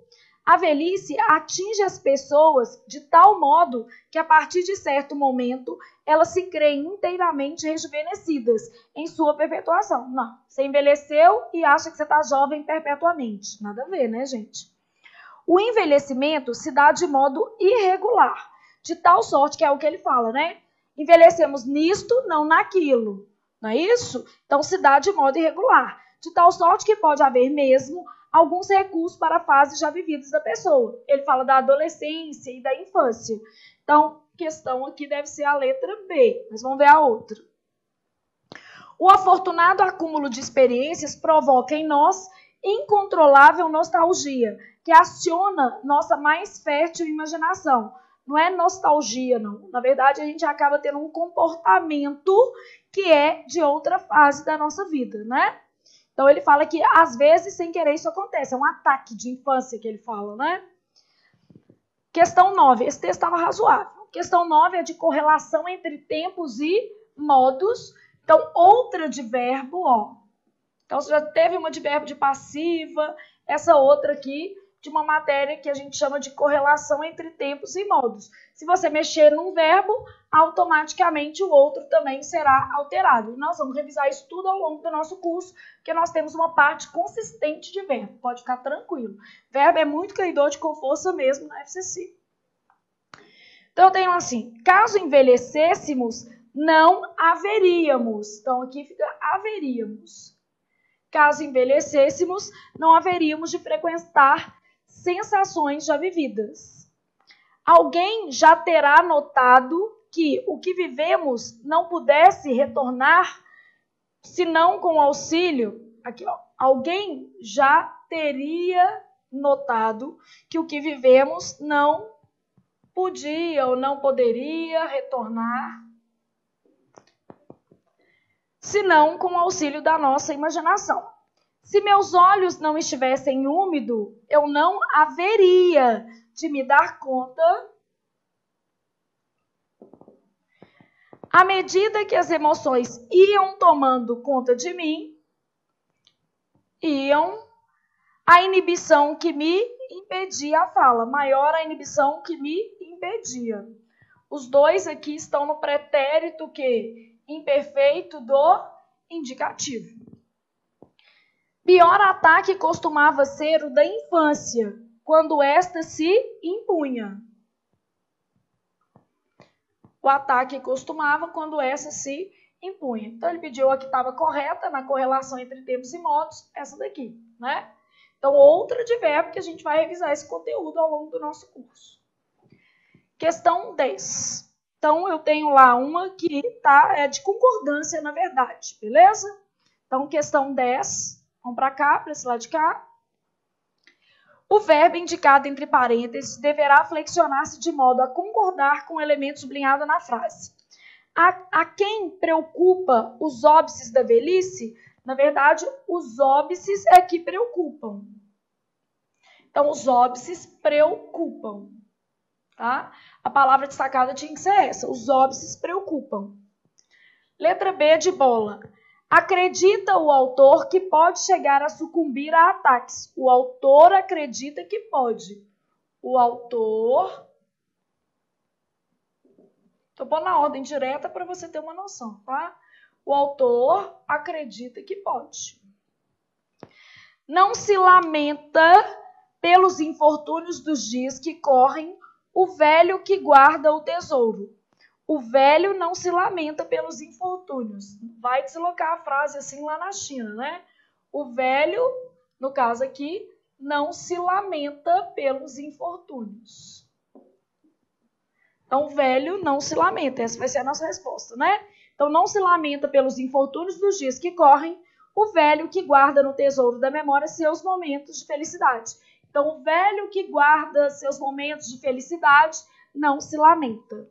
A velhice atinge as pessoas de tal modo que, a partir de certo momento, elas se creem inteiramente rejuvenescidas em sua perpetuação. Não, você envelheceu e acha que você está jovem perpetuamente. Nada a ver, né, gente? O envelhecimento se dá de modo irregular, de tal sorte que é o que ele fala, né? Envelhecemos nisto, não naquilo. Não é isso? Então, se dá de modo irregular, de tal sorte que pode haver mesmo alguns recursos para fases já vividas da pessoa. Ele fala da adolescência e da infância. Então, a questão aqui deve ser a letra B, mas vamos ver a outra. O afortunado acúmulo de experiências provoca em nós incontrolável nostalgia, que aciona nossa mais fértil imaginação. Não é nostalgia, não. Na verdade, a gente acaba tendo um comportamento que é de outra fase da nossa vida, né? Então, ele fala que, às vezes, sem querer, isso acontece. É um ataque de infância que ele fala, né? Questão 9. Esse texto estava razoável. Questão 9 é de correlação entre tempos e modos. Então, outra de verbo, ó. Então, você já teve uma de verbo de passiva. Essa outra aqui de uma matéria que a gente chama de correlação entre tempos e modos. Se você mexer num verbo, automaticamente o outro também será alterado. E nós vamos revisar isso tudo ao longo do nosso curso, porque nós temos uma parte consistente de verbo. Pode ficar tranquilo. Verbo é muito caidor de com força mesmo na FCC. Então, eu tenho assim, caso envelhecêssemos, não haveríamos. Então, aqui fica haveríamos. Caso envelhecêssemos, não haveríamos de frequentar sensações já vividas. Alguém já terá notado que o que vivemos não pudesse retornar senão com auxílio. Aqui, ó. Alguém já teria notado que o que vivemos não podia ou não poderia retornar senão com o auxílio da nossa imaginação. Se meus olhos não estivessem úmidos, eu não haveria de me dar conta. À medida que as emoções iam tomando conta de mim, a inibição que me impedia a fala, maior a inibição que me impedia. Os dois aqui estão no pretérito que imperfeito do indicativo. Pior ataque costumava ser o da infância, quando esta se impunha. O ataque costumava quando essa se impunha. Então, ele pediu a que estava correta na correlação entre tempos e modos, essa daqui, né? Então, outra de verbo que a gente vai revisar esse conteúdo ao longo do nosso curso. Questão 10. Então, eu tenho lá uma que é de concordância, na verdade, beleza? Então, questão 10. Vamos para cá, para esse lado de cá. O verbo indicado entre parênteses deverá flexionar-se de modo a concordar com o elemento sublinhado na frase. A quem preocupa os óbices da velhice? Na verdade, os óbices é que preocupam. Então, os óbices preocupam. Tá? A palavra destacada tinha que ser essa. Os óbices preocupam. Letra B de bola. Acredita o autor que pode chegar a sucumbir a ataques. O autor acredita que pode. O autor... Estou pondo na ordem direta para você ter uma noção, tá? O autor acredita que pode. Não se lamenta pelos infortúnios dos dias que correm o velho que guarda o tesouro. O velho não se lamenta pelos infortúnios. Vai deslocar a frase assim lá na China, né? O velho, no caso aqui, não se lamenta pelos infortúnios. Então, velho não se lamenta. Essa vai ser a nossa resposta, né? Então, não se lamenta pelos infortúnios dos dias que correm o velho que guarda no tesouro da memória seus momentos de felicidade. Então, o velho que guarda seus momentos de felicidade não se lamenta.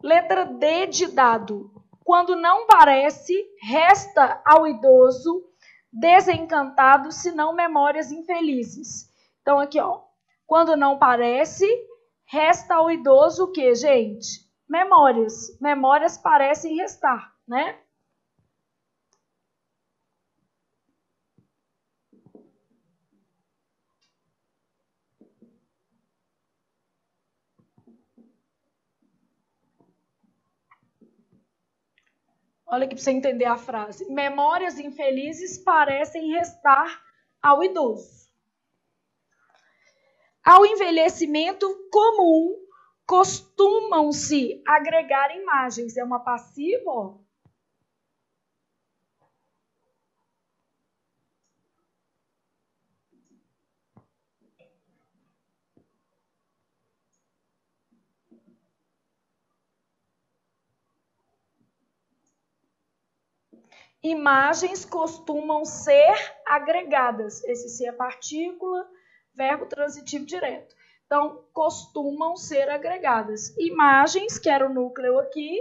Letra D de dado. Quando não parece, resta ao idoso desencantado, senão memórias infelizes. Então, aqui, ó. Quando não parece, resta ao idoso o quê, gente? Memórias. Memórias parecem restar, né? Olha aqui para você entender a frase. Memórias infelizes parecem restar ao idoso. Ao envelhecimento comum, costumam-se agregar imagens. É uma passiva, ó. Imagens costumam ser agregadas. Esse se é partícula, verbo transitivo direto. Então, costumam ser agregadas. Imagens, que era o núcleo aqui.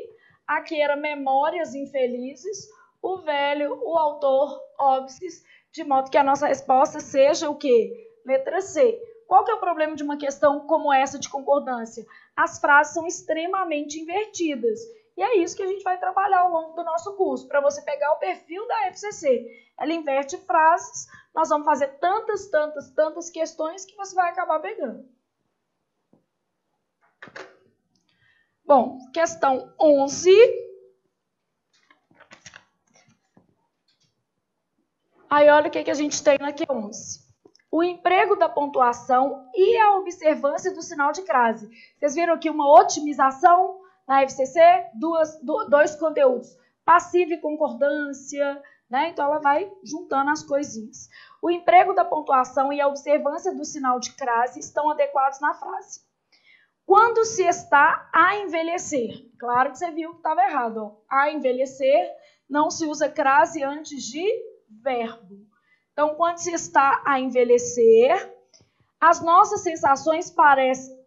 Aqui era memórias infelizes. O velho, o autor, óbices. De modo que a nossa resposta seja o quê? Letra C. Qual que é o problema de uma questão como essa de concordância? As frases são extremamente invertidas. E é isso que a gente vai trabalhar ao longo do nosso curso, para você pegar o perfil da FCC. Ela inverte frases, nós vamos fazer tantas questões que você vai acabar pegando. Bom, questão 11. Aí olha o que a gente tem na Q11. O emprego da pontuação e a observância do sinal de crase. Vocês viram aqui uma otimização na FCC? Dois conteúdos, passiva e concordância, né? Então ela vai juntando as coisinhas. O emprego da pontuação e a observância do sinal de crase estão adequados na frase. Quando se está a envelhecer? Claro que você viu que estava errado, ó. A envelhecer não se usa crase antes de verbo. Então, quando se está a envelhecer, as nossas sensações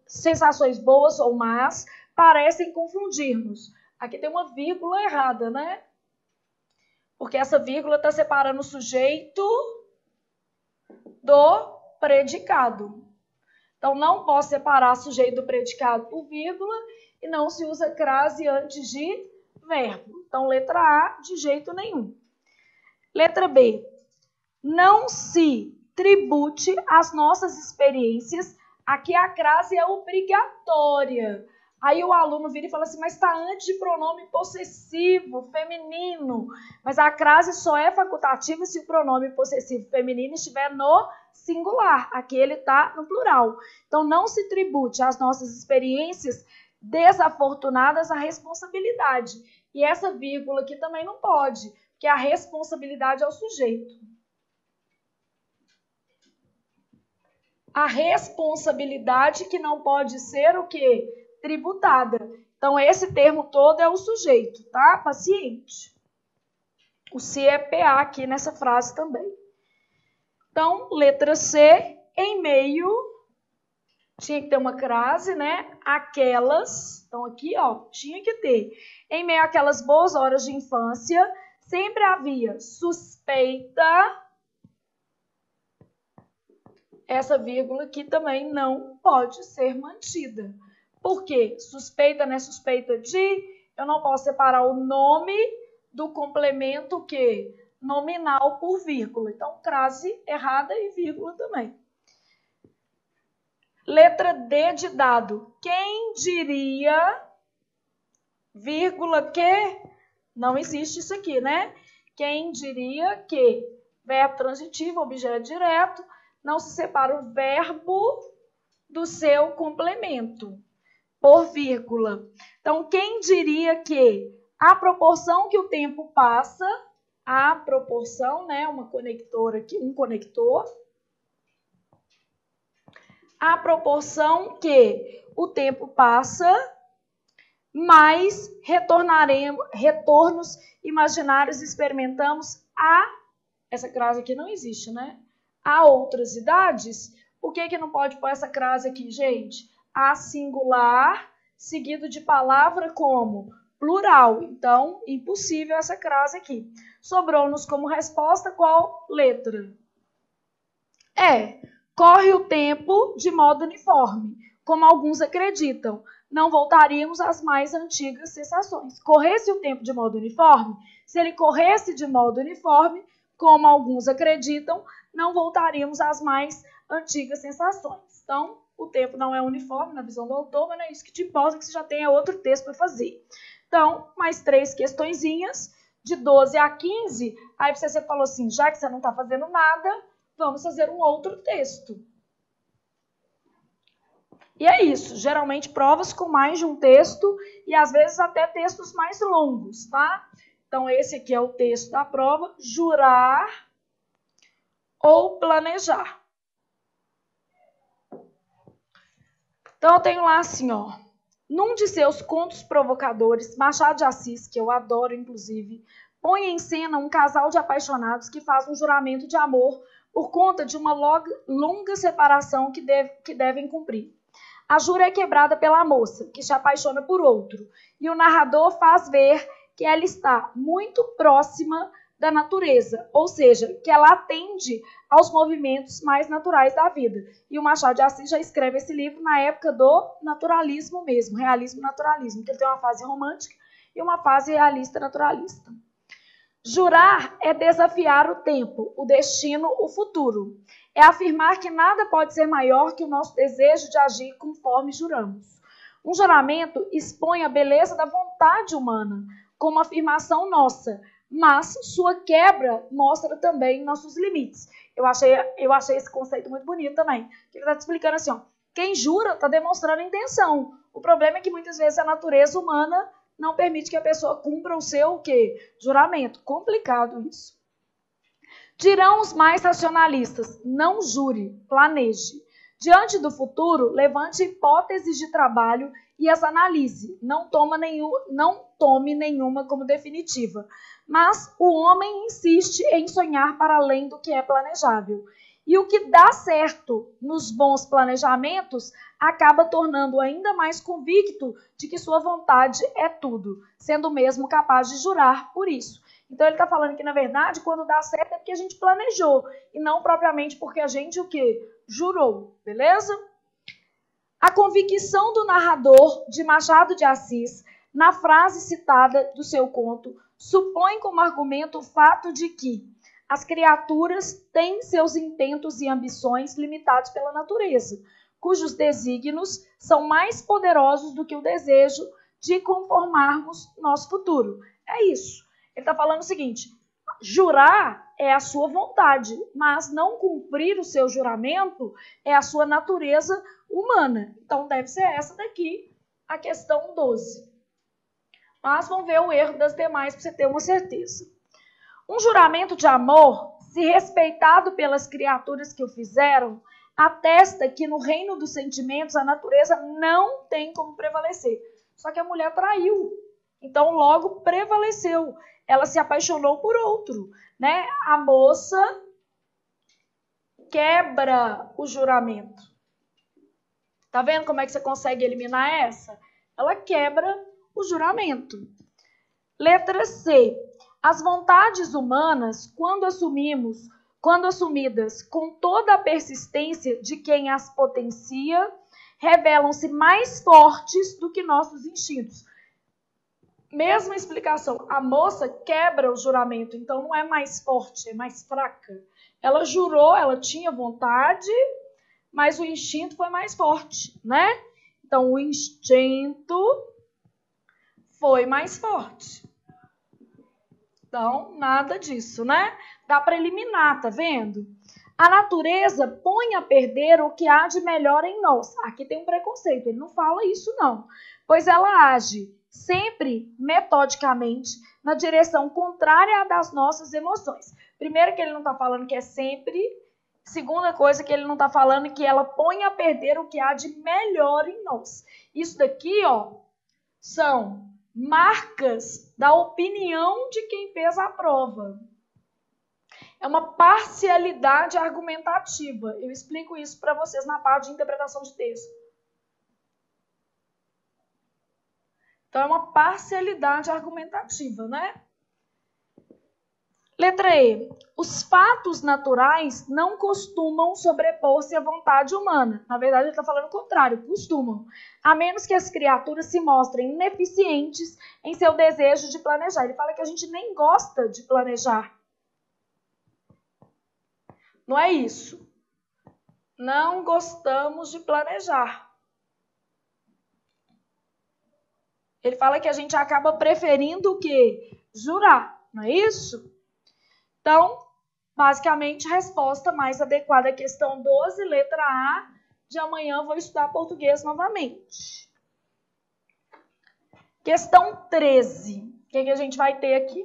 sensações boas ou más, parecem confundir-nos. Aqui tem uma vírgula errada, né? Porque essa vírgula está separando o sujeito do predicado. Então, não posso separar sujeito do predicado por vírgula e não se usa crase antes de verbo. Então, letra A, de jeito nenhum. Letra B. Não se tribute às nossas experiências. Aqui a crase é obrigatória. Aí o aluno vira e fala assim, mas está antes de pronome possessivo feminino. Mas a crase só é facultativa se o pronome possessivo feminino estiver no singular. Aqui ele está no plural. Então, não se tribute às nossas experiências desafortunadas a responsabilidade. E essa vírgula aqui também não pode, porque a responsabilidade é o sujeito. A responsabilidade que não pode ser o quê? Tributada. Então, esse termo todo é o sujeito, tá? Paciente. O se é PA aqui nessa frase também. Então, letra C, em meio, tinha que ter uma crase, né? Aquelas, então aqui, ó, tinha que ter. Em meio àquelas boas horas de infância, sempre havia suspeita. Essa vírgula aqui também não pode ser mantida. Por quê? Suspeita não é suspeita de eu não posso separar o nome do complemento que nominal por vírgula. Então, crase errada e vírgula também. Letra D de dado. Quem diria, vírgula, que não existe isso aqui, né? Quem diria que verbo transitivo, objeto direto, não se separa o verbo do seu complemento por vírgula. Então, quem diria que a proporção que o tempo passa, a proporção, né, uma conectora aqui, um conector, a proporção que o tempo passa, mais retornos imaginários experimentamos essa crase aqui não existe, né? A outras idades. Por que não pode pôr essa crase aqui, gente? A singular, seguido de palavra como plural. Então, impossível essa crase aqui. Sobrou-nos como resposta qual letra? Corre o tempo de modo uniforme, como alguns acreditam. Não voltaríamos às mais antigas sensações. Corresse o tempo de modo uniforme? Se ele corresse de modo uniforme, como alguns acreditam, não voltaríamos às mais antigas sensações. Então, o tempo não é uniforme na visão do autor, mas não é isso que te importa, que você já tem outro texto para fazer. Então, mais 3 questõezinhas, de 12 a 15. Aí você falou assim, já que você não está fazendo nada, vamos fazer um outro texto. E é isso, geralmente provas com mais de um texto e às vezes até textos mais longos, tá? Então esse aqui é o texto da prova, jurar ou planejar. Então eu tenho lá assim, ó, num de seus contos provocadores, Machado de Assis, que eu adoro inclusive, põe em cena um casal de apaixonados que faz um juramento de amor por conta de uma longa separação que devem cumprir. A jura é quebrada pela moça, que se apaixona por outro, e o narrador faz ver que ela está muito próxima da natureza, ou seja, que ela atende aos movimentos mais naturais da vida. E o Machado de Assis já escreve esse livro na época do naturalismo mesmo, realismo-naturalismo, que ele tem uma fase romântica e uma fase realista-naturalista. Jurar é desafiar o tempo, o destino, o futuro. É afirmar que nada pode ser maior que o nosso desejo de agir conforme juramos. Um juramento expõe a beleza da vontade humana como afirmação nossa, mas sua quebra mostra também nossos limites. Eu achei esse conceito muito bonito também. Ele está te explicando assim, ó, quem jura está demonstrando intenção. O problema é que muitas vezes a natureza humana não permite que a pessoa cumpra o seu juramento. Complicado isso. Dirão os mais racionalistas, não jure, planeje. Diante do futuro, levante hipóteses de trabalho e as analise. Não tome nenhuma como definitiva. Mas o homem insiste em sonhar para além do que é planejável. E o que dá certo nos bons planejamentos acaba tornando ainda mais convicto de que sua vontade é tudo, sendo mesmo capaz de jurar por isso. Então ele está falando que, na verdade, quando dá certo é porque a gente planejou e não propriamente porque a gente jurou, beleza? A convicção do narrador de Machado de Assis, na frase citada do seu conto, supõe como argumento o fato de que as criaturas têm seus intentos e ambições limitados pela natureza, cujos desígnios são mais poderosos do que o desejo de conformarmos nosso futuro. É isso. Ele está falando o seguinte, jurar é a sua vontade, mas não cumprir o seu juramento é a sua natureza humana. Então deve ser essa daqui, a questão 12. Mas vamos ver o erro das demais para você ter uma certeza. Um juramento de amor, se respeitado pelas criaturas que o fizeram, atesta que no reino dos sentimentos a natureza não tem como prevalecer. Só que a mulher traiu, então logo prevaleceu. Ela se apaixonou por outro, né? A moça quebra o juramento. Tá vendo como é que você consegue eliminar essa? Ela quebra o juramento. Letra C. As vontades humanas, quando assumidas com toda a persistência de quem as potencia, revelam-se mais fortes do que nossos instintos. Mesma explicação. A moça quebra o juramento, então não é mais forte, é mais fraca. Ela jurou, ela tinha vontade, mas o instinto foi mais forte, né? Então, o instinto foi mais forte. Então, nada disso, né? Dá para eliminar, tá vendo? A natureza põe a perder o que há de melhor em nós. Aqui tem um preconceito, ele não fala isso não. Pois ela age sempre metodicamente na direção contrária à das nossas emoções. Primeiro que ele não está falando que é sempre. Segunda coisa que ele não está falando que ela põe a perder o que há de melhor em nós. Isso daqui, ó, são marcas da opinião de quem fez a prova. É uma parcialidade argumentativa. Eu explico isso para vocês na parte de interpretação de texto. Então, é uma parcialidade argumentativa, né? Letra E. Os fatos naturais não costumam sobrepor-se à vontade humana. Na verdade, ele está falando o contrário, costumam. A menos que as criaturas se mostrem ineficientes em seu desejo de planejar. Ele fala que a gente nem gosta de planejar. Não é isso. Não gostamos de planejar. Ele fala que a gente acaba preferindo o quê? Jurar, não é isso? Então, basicamente, resposta mais adequada à questão 12, letra A. De amanhã vou estudar português novamente. Questão 13. O que a gente vai ter aqui?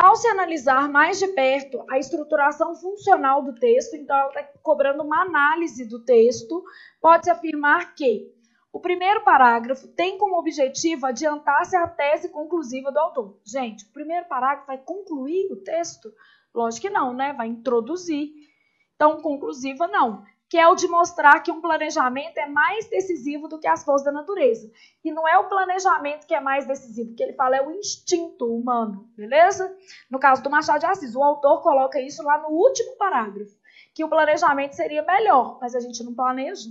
Ao se analisar mais de perto a estruturação funcional do texto, então ela está cobrando uma análise do texto, pode-se afirmar que o primeiro parágrafo tem como objetivo adiantar-se à tese conclusiva do autor. Gente, o primeiro parágrafo vai concluir o texto? Lógico que não, né? Vai introduzir. Então, conclusiva não. Que é o de mostrar que um planejamento é mais decisivo do que as forças da natureza. E não é o planejamento que é mais decisivo, o que ele fala é o instinto humano, beleza? No caso do Machado de Assis, o autor coloca isso lá no último parágrafo, que o planejamento seria melhor, mas a gente não planeja.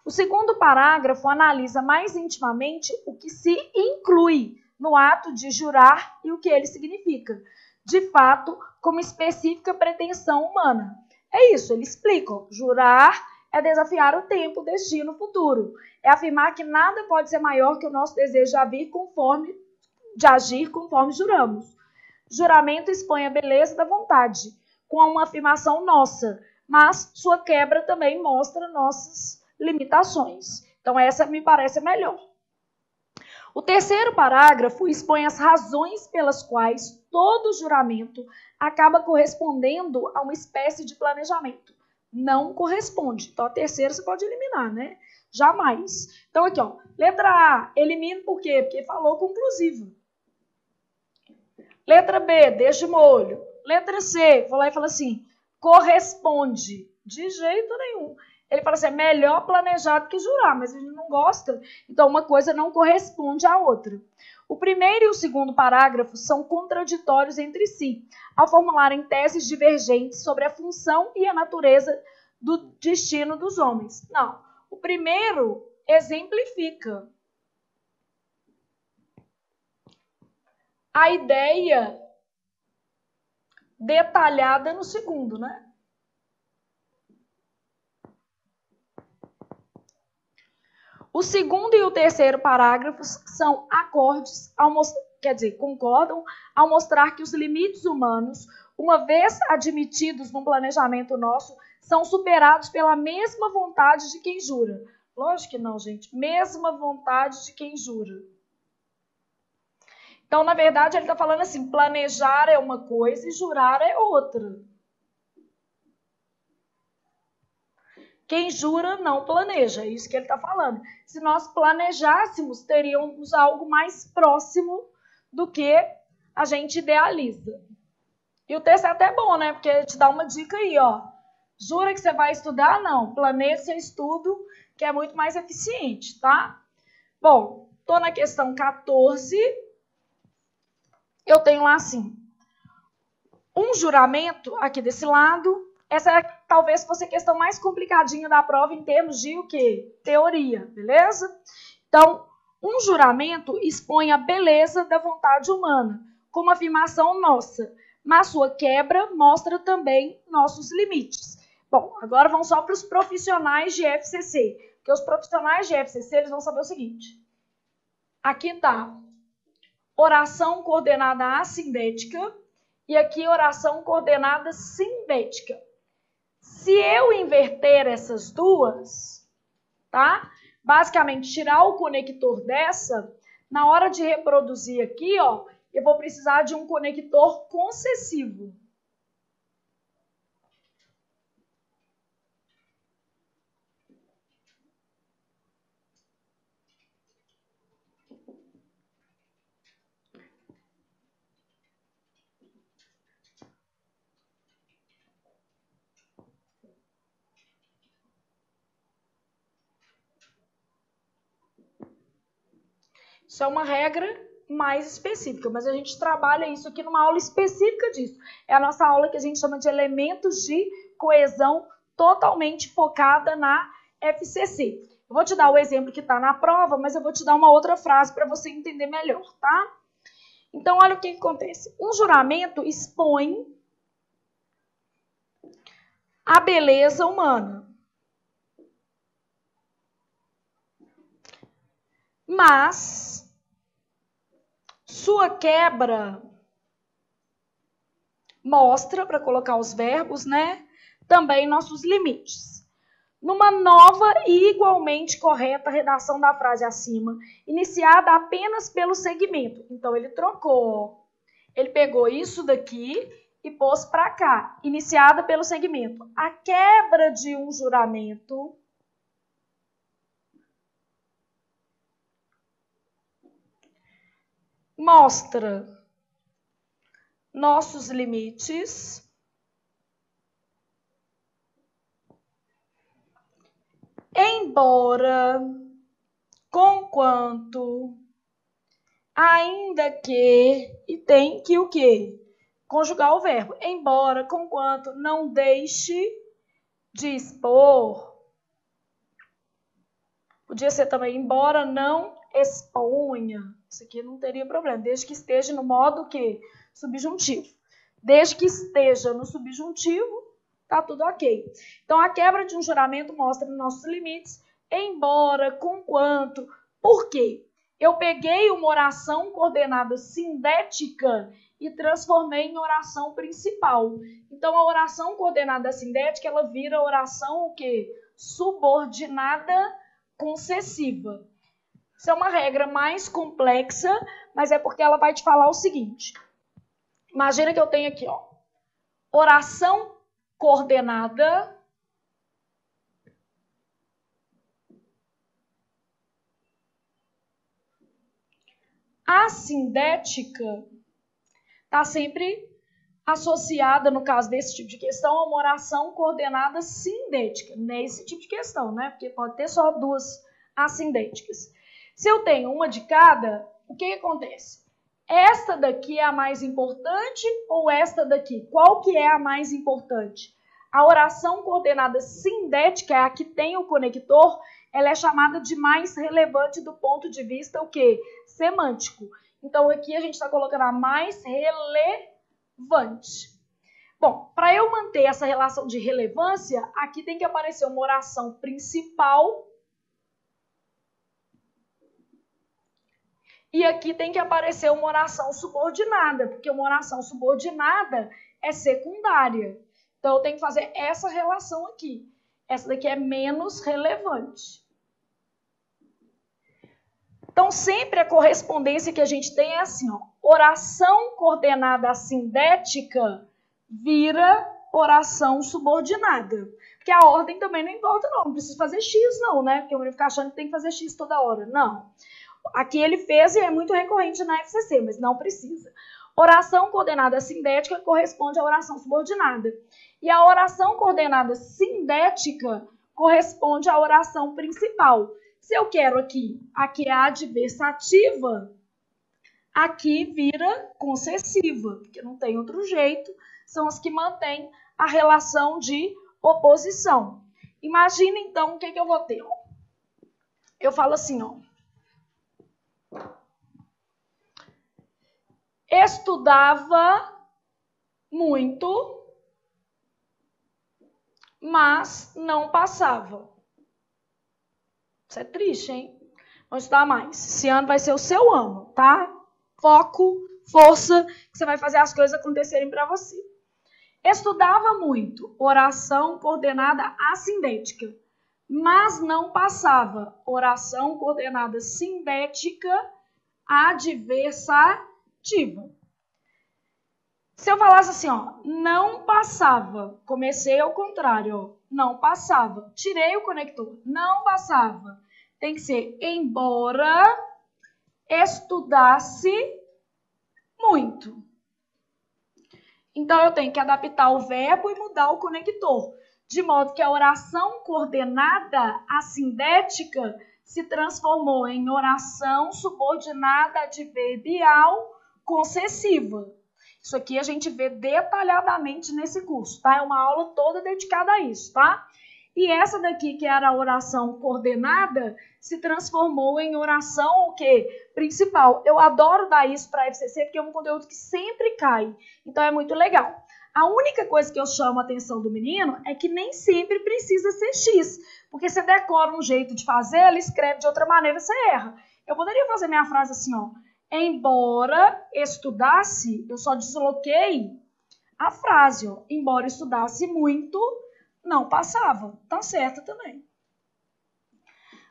O segundo parágrafo analisa mais intimamente o que se inclui no ato de jurar e o que ele significa, de fato, como específica pretensão humana. É isso, ele explica. Jurar é desafiar o tempo, o destino, o futuro. É afirmar que nada pode ser maior que o nosso desejo de agir conforme juramos. Juramento expõe a beleza da vontade, com uma afirmação nossa, mas sua quebra também mostra nossas limitações. Então, essa me parece melhor. O terceiro parágrafo expõe as razões pelas quais todo juramento acaba correspondendo a uma espécie de planejamento. Não corresponde. Então, a terceira você pode eliminar, né? Jamais. Então, aqui, ó. Letra A, elimino por quê? Porque falou conclusivo. Letra B, deixa de molho. Letra C, vou lá e falo assim, corresponde. De jeito nenhum. Ele fala assim, é melhor planejar do que jurar, mas a gente não gosta. Então, uma coisa não corresponde à outra. O primeiro e o segundo parágrafos são contraditórios entre si, ao formularem teses divergentes sobre a função e a natureza do destino dos homens. Não, o primeiro exemplifica a ideia detalhada no segundo, né? O segundo e o terceiro parágrafos são acordes, concordam ao mostrar que os limites humanos, uma vez admitidos num planejamento nosso, são superados pela mesma vontade de quem jura. Lógico que não, gente. Mesma vontade de quem jura. Então, na verdade, ele está falando assim, planejar é uma coisa e jurar é outra. Quem jura não planeja, é isso que ele está falando. Se nós planejássemos, teríamos algo mais próximo do que a gente idealiza. E o texto é até bom, né? Porque te dá uma dica aí, ó. Jura que você vai estudar? Não. Planeja seu estudo, que é muito mais eficiente, tá? Bom, tô na questão 14. Eu tenho lá assim. Um juramento, aqui desse lado, essa talvez fosse a questão mais complicadinha da prova em termos de o quê? Teoria, beleza? Então, um juramento expõe a beleza da vontade humana, como afirmação nossa, mas sua quebra mostra também nossos limites. Bom, agora vamos só para os profissionais de FCC, porque os profissionais de FCC eles vão saber o seguinte. Aqui está oração coordenada assindética e aqui oração coordenada sindética. Se eu inverter essas duas, tá? Basicamente, tirar o conector dessa, na hora de reproduzir aqui, ó, eu vou precisar de um conector concessivo. Isso é uma regra mais específica, mas a gente trabalha isso aqui numa aula específica disso. É a nossa aula que a gente chama de elementos de coesão totalmente focada na FCC. Eu vou te dar o exemplo que está na prova, mas eu vou te dar uma outra frase para você entender melhor, tá? Então, olha o que acontece. Um juramento expõe a beleza humana. Mas sua quebra mostra, para colocar os verbos, né, também nossos limites. Numa nova e igualmente correta redação da frase acima, iniciada apenas pelo segmento. Então, ele trocou. Ele pegou isso daqui e pôs para cá, iniciada pelo segmento. A quebra de um juramento mostra nossos limites embora, conquanto, ainda que, e tem que o quê? Conjugar o verbo. Embora, conquanto, não deixe de expor. Podia ser também, embora não exponha. Isso aqui não teria problema, desde que esteja no modo que subjuntivo. Desde que esteja no subjuntivo, tá tudo ok. Então, a quebra de um juramento mostra nossos limites, embora, conquanto. Por quê? Eu peguei uma oração coordenada sindética e transformei em oração principal. Então, a oração coordenada sindética, ela vira oração o quê? Subordinada concessiva. Isso é uma regra mais complexa, mas é porque ela vai te falar o seguinte. Imagina que eu tenho aqui, ó, oração coordenada assindética está sempre associada, no caso desse tipo de questão, a uma oração coordenada sindética. Nesse tipo de questão, né? Porque pode ter só duas assindéticas. Se eu tenho uma de cada, o que acontece? Esta daqui é a mais importante ou esta daqui? Qual que é a mais importante? A oração coordenada sindética, é a que tem o conector, ela é chamada de mais relevante do ponto de vista o quê? Semântico. Então, aqui a gente está colocando a mais relevante. Bom, para eu manter essa relação de relevância, aqui tem que aparecer uma oração principal e aqui tem que aparecer uma oração subordinada, porque uma oração subordinada é secundária. Então, eu tenho que fazer essa relação aqui. Essa daqui é menos relevante. Então, sempre a correspondência que a gente tem é assim, ó, oração coordenada assindética vira oração subordinada. Porque a ordem também não importa, não. Não precisa fazer X, não, né? Porque eu vou ficar achando que tem que fazer X toda hora. Não. Aqui ele fez e é muito recorrente na FCC, mas não precisa. Oração coordenada assindética corresponde à oração subordinada. E a oração coordenada sindética corresponde à oração principal. Se eu quero aqui é a adversativa, aqui vira concessiva, porque não tem outro jeito, são as que mantêm a relação de oposição. Imagina, então, o que eu vou ter. Eu falo assim, ó. Estudava muito, mas não passava. Isso é triste, hein? Vamos estudar mais. Esse ano vai ser o seu ano, tá? Foco, força, que você vai fazer as coisas acontecerem para você. Estudava muito, oração coordenada assindética, mas não passava, oração coordenada sindética adversativa. Se eu falasse assim, ó, não passava, comecei ao contrário, ó, não passava, tirei o conector, não passava, tem que ser embora estudasse muito. Então, eu tenho que adaptar o verbo e mudar o conector, de modo que a oração coordenada assindética se transformou em oração subordinada adverbial concessiva. Isso aqui a gente vê detalhadamente nesse curso, tá? É uma aula toda dedicada a isso, tá? E essa daqui, que era a oração coordenada, se transformou em oração o quê? Principal. Eu adoro dar isso para a FCC porque é um conteúdo que sempre cai. Então é muito legal. A única coisa que eu chamo a atenção do menino é que nem sempre precisa ser X. Porque você decora um jeito de fazer, ele escreve de outra maneira, você erra. Eu poderia fazer minha frase assim, ó. Embora estudasse, eu só desloquei a frase, ó. Embora estudasse muito, não passava. Tá certo também.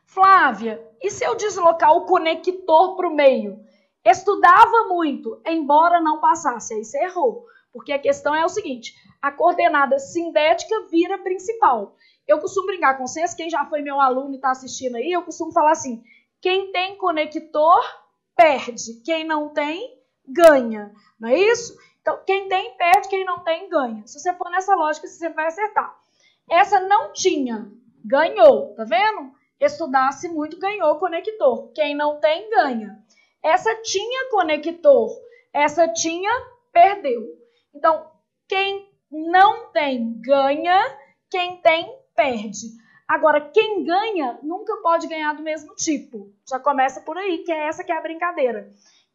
Flávia, e se eu deslocar o conector para o meio? Estudava muito, embora não passasse. Aí você errou. Porque a questão é o seguinte, a coordenada sindética vira principal. Eu costumo brincar com vocês, quem já foi meu aluno e está assistindo aí, eu costumo falar assim, quem tem conector, perde. Quem não tem, ganha. Não é isso? Então, quem tem, perde. Quem não tem, ganha. Se você for nessa lógica, você vai acertar. Essa não tinha, ganhou. Tá vendo? Estudasse muito, ganhou conector. Quem não tem, ganha. Essa tinha conector. Essa tinha, perdeu. Então, quem não tem, ganha. Quem tem, perde. Agora, quem ganha nunca pode ganhar do mesmo tipo. Já começa por aí, que é essa que é a brincadeira.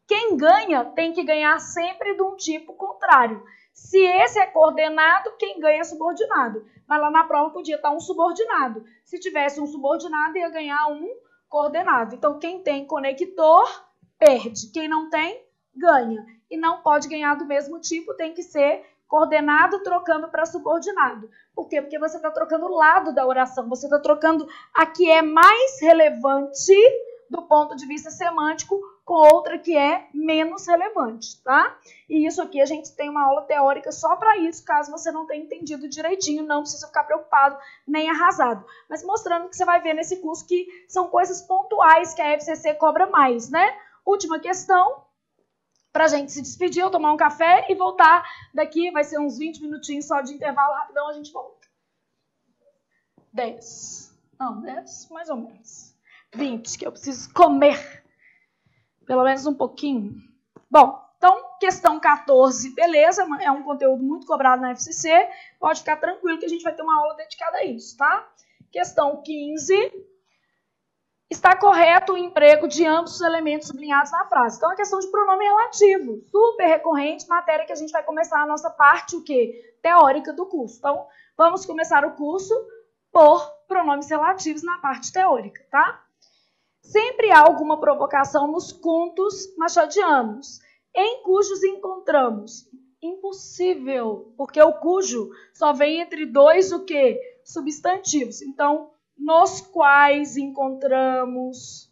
Quem ganha tem que ganhar sempre de um tipo contrário. Se esse é coordenado, quem ganha é subordinado. Mas lá na prova podia estar um subordinado. Se tivesse um subordinado, ia ganhar um coordenado. Então, quem tem conector, perde. Quem não tem, ganha. E não pode ganhar do mesmo tipo, tem que ser coordenado trocando para subordinado. Por quê? Porque você está trocando o lado da oração. Você está trocando a que é mais relevante do ponto de vista semântico com outra que é menos relevante, tá? E isso aqui a gente tem uma aula teórica só para isso, caso você não tenha entendido direitinho, não precisa ficar preocupado nem arrasado. Mas mostrando que você vai ver nesse curso que são coisas pontuais que a FCC cobra mais, né? Última questão, para a gente se despedir, eu tomar um café e voltar daqui, vai ser uns 20 minutinhos só de intervalo, rapidão a gente volta. 10. Não, 10, mais ou menos. 20, que eu preciso comer. Pelo menos um pouquinho. Bom, então, questão 14, beleza, é um conteúdo muito cobrado na FCC, pode ficar tranquilo que a gente vai ter uma aula dedicada a isso, tá? Questão 15, está correto o emprego de ambos os elementos sublinhados na frase. Então, é questão de pronome relativo, super recorrente, matéria que a gente vai começar a nossa parte, o quê? Teórica do curso. Então, vamos começar o curso por pronomes relativos na parte teórica, tá? Sempre há alguma provocação nos contos machadianos, em cujos encontramos impossível, porque o cujo só vem entre dois o quê? Substantivos. Então, nos quais encontramos,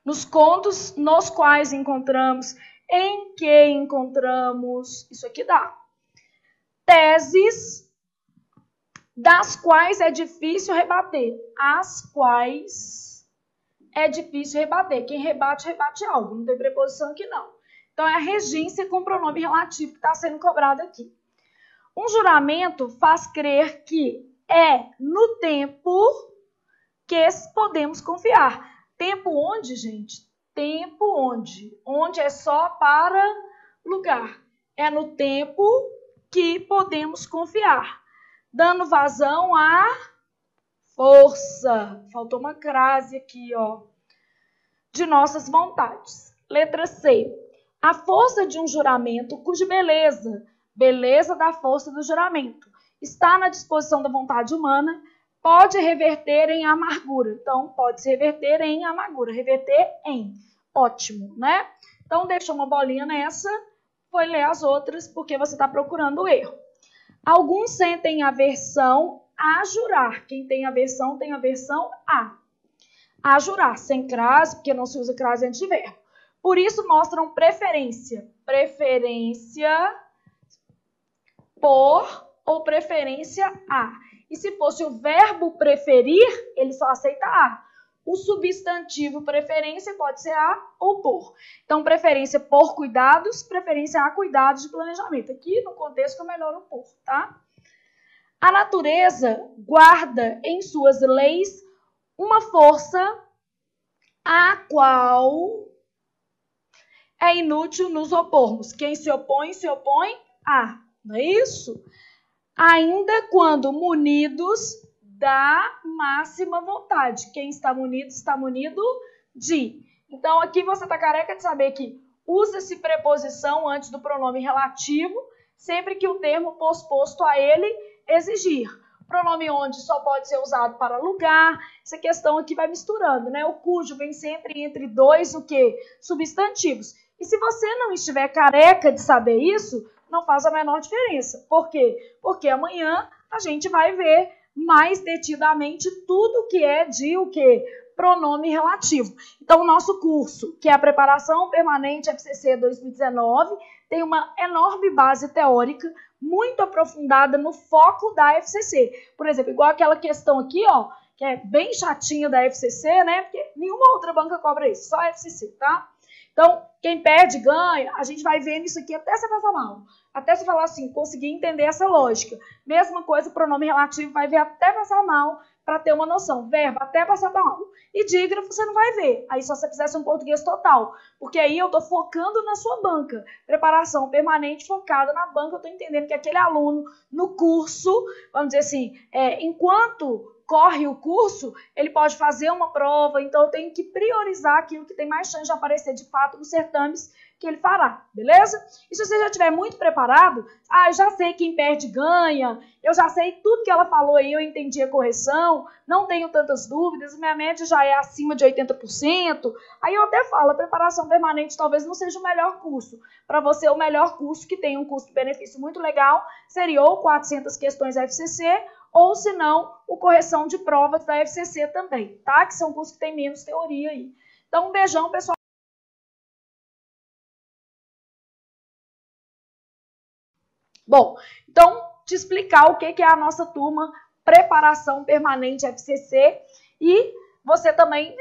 nos contos nos quais encontramos, em que encontramos, isso aqui dá. Teses das quais é difícil rebater. As quais é difícil rebater. Quem rebate, rebate algo. Não tem preposição aqui, não. Então, é a regência com pronome relativo que está sendo cobrado aqui. Um juramento faz crer que é no tempo que podemos confiar. Tempo onde, gente? Tempo onde? Onde é só para lugar. É no tempo que podemos confiar. Dando vazão à força. Faltou uma crase aqui, ó. De nossas vontades. Letra C. A força de um juramento cuja beleza da força do juramento, está na disposição da vontade humana, pode reverter em amargura. Então, pode se reverter em amargura. Reverter em. Ótimo, né? Então, deixa uma bolinha nessa, foi ler as outras, porque você está procurando o erro. Alguns sentem aversão a jurar. Quem tem aversão a jurar, sem crase, porque não se usa crase antes de verbo. Por isso, mostram preferência. Preferência por ou preferência a. E se fosse o verbo preferir, ele só aceita a. O substantivo preferência pode ser a ou por. Então, preferência por cuidados, preferência a cuidados de planejamento. Aqui, no contexto, é melhor o por, tá? A natureza guarda em suas leis uma força a qual é inútil nos opormos. Quem se opõe a. Não é isso? Ainda quando munidos da máxima vontade. Quem está munido de. Então, aqui você está careca de saber que usa-se preposição antes do pronome relativo, sempre que o termo posposto a ele exigir. Pronome onde só pode ser usado para lugar. Essa questão aqui vai misturando, né? O cujo vem sempre entre dois, o quê? Substantivos. E se você não estiver careca de saber isso, não faz a menor diferença. Por quê? Porque amanhã a gente vai ver mais detidamente tudo que é de o quê? Pronome relativo. Então, o nosso curso, que é a Preparação Permanente FCC 2019, tem uma enorme base teórica, muito aprofundada no foco da FCC. Por exemplo, igual aquela questão aqui, ó, que é bem chatinha da FCC, né? Porque nenhuma outra banca cobra isso, só a FCC, tá? Então, quem perde, ganha. A gente vai vendo isso aqui até você passar mal. Até você falar assim, conseguir entender essa lógica. Mesma coisa, pronome relativo vai ver até passar mal para ter uma noção. Verbo, até passar mal. E dígrafo você não vai ver. Aí só se você fizesse um português total. Porque aí eu estou focando na sua banca. Preparação permanente focada na banca. Eu estou entendendo que aquele aluno no curso, vamos dizer assim, enquanto corre o curso, ele pode fazer uma prova, então eu tenho que priorizar aquilo que tem mais chance de aparecer de fato nos certames que ele fará, beleza? E se você já estiver muito preparado, eu já sei quem perde ganha, eu já sei tudo que ela falou aí, eu entendi a correção, não tenho tantas dúvidas, minha média já é acima de 80%, aí eu até falo, a preparação permanente talvez não seja o melhor curso. Para você, o melhor curso, que tem um custo-benefício muito legal, seria ou 400 questões FCC, ou se não, o correção de provas da FCC também, tá? Que são cursos que tem menos teoria aí. Então, um beijão, pessoal. Bom, então, te explicar o que é a nossa turma Preparação Permanente FCC e você também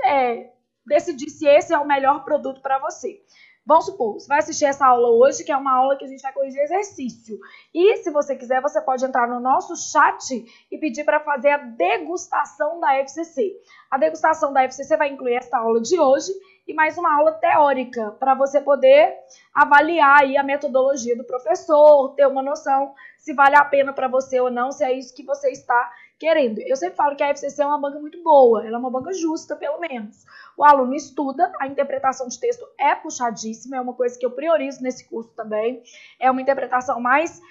decidir se esse é o melhor produto para você. Vamos supor, você vai assistir essa aula hoje, que é uma aula que a gente vai corrigir exercício. E, se você quiser, você pode entrar no nosso chat e pedir para fazer a degustação da FCC. A degustação da FCC vai incluir essa aula de hoje e mais uma aula teórica, para você poder avaliar aí a metodologia do professor, ter uma noção se vale a pena para você ou não, se é isso que você está querendo. Eu sempre falo que a FCC é uma banca muito boa, ela é uma banca justa, pelo menos. O aluno estuda, a interpretação de texto é puxadíssima, é uma coisa que eu priorizo nesse curso também. É uma interpretação mais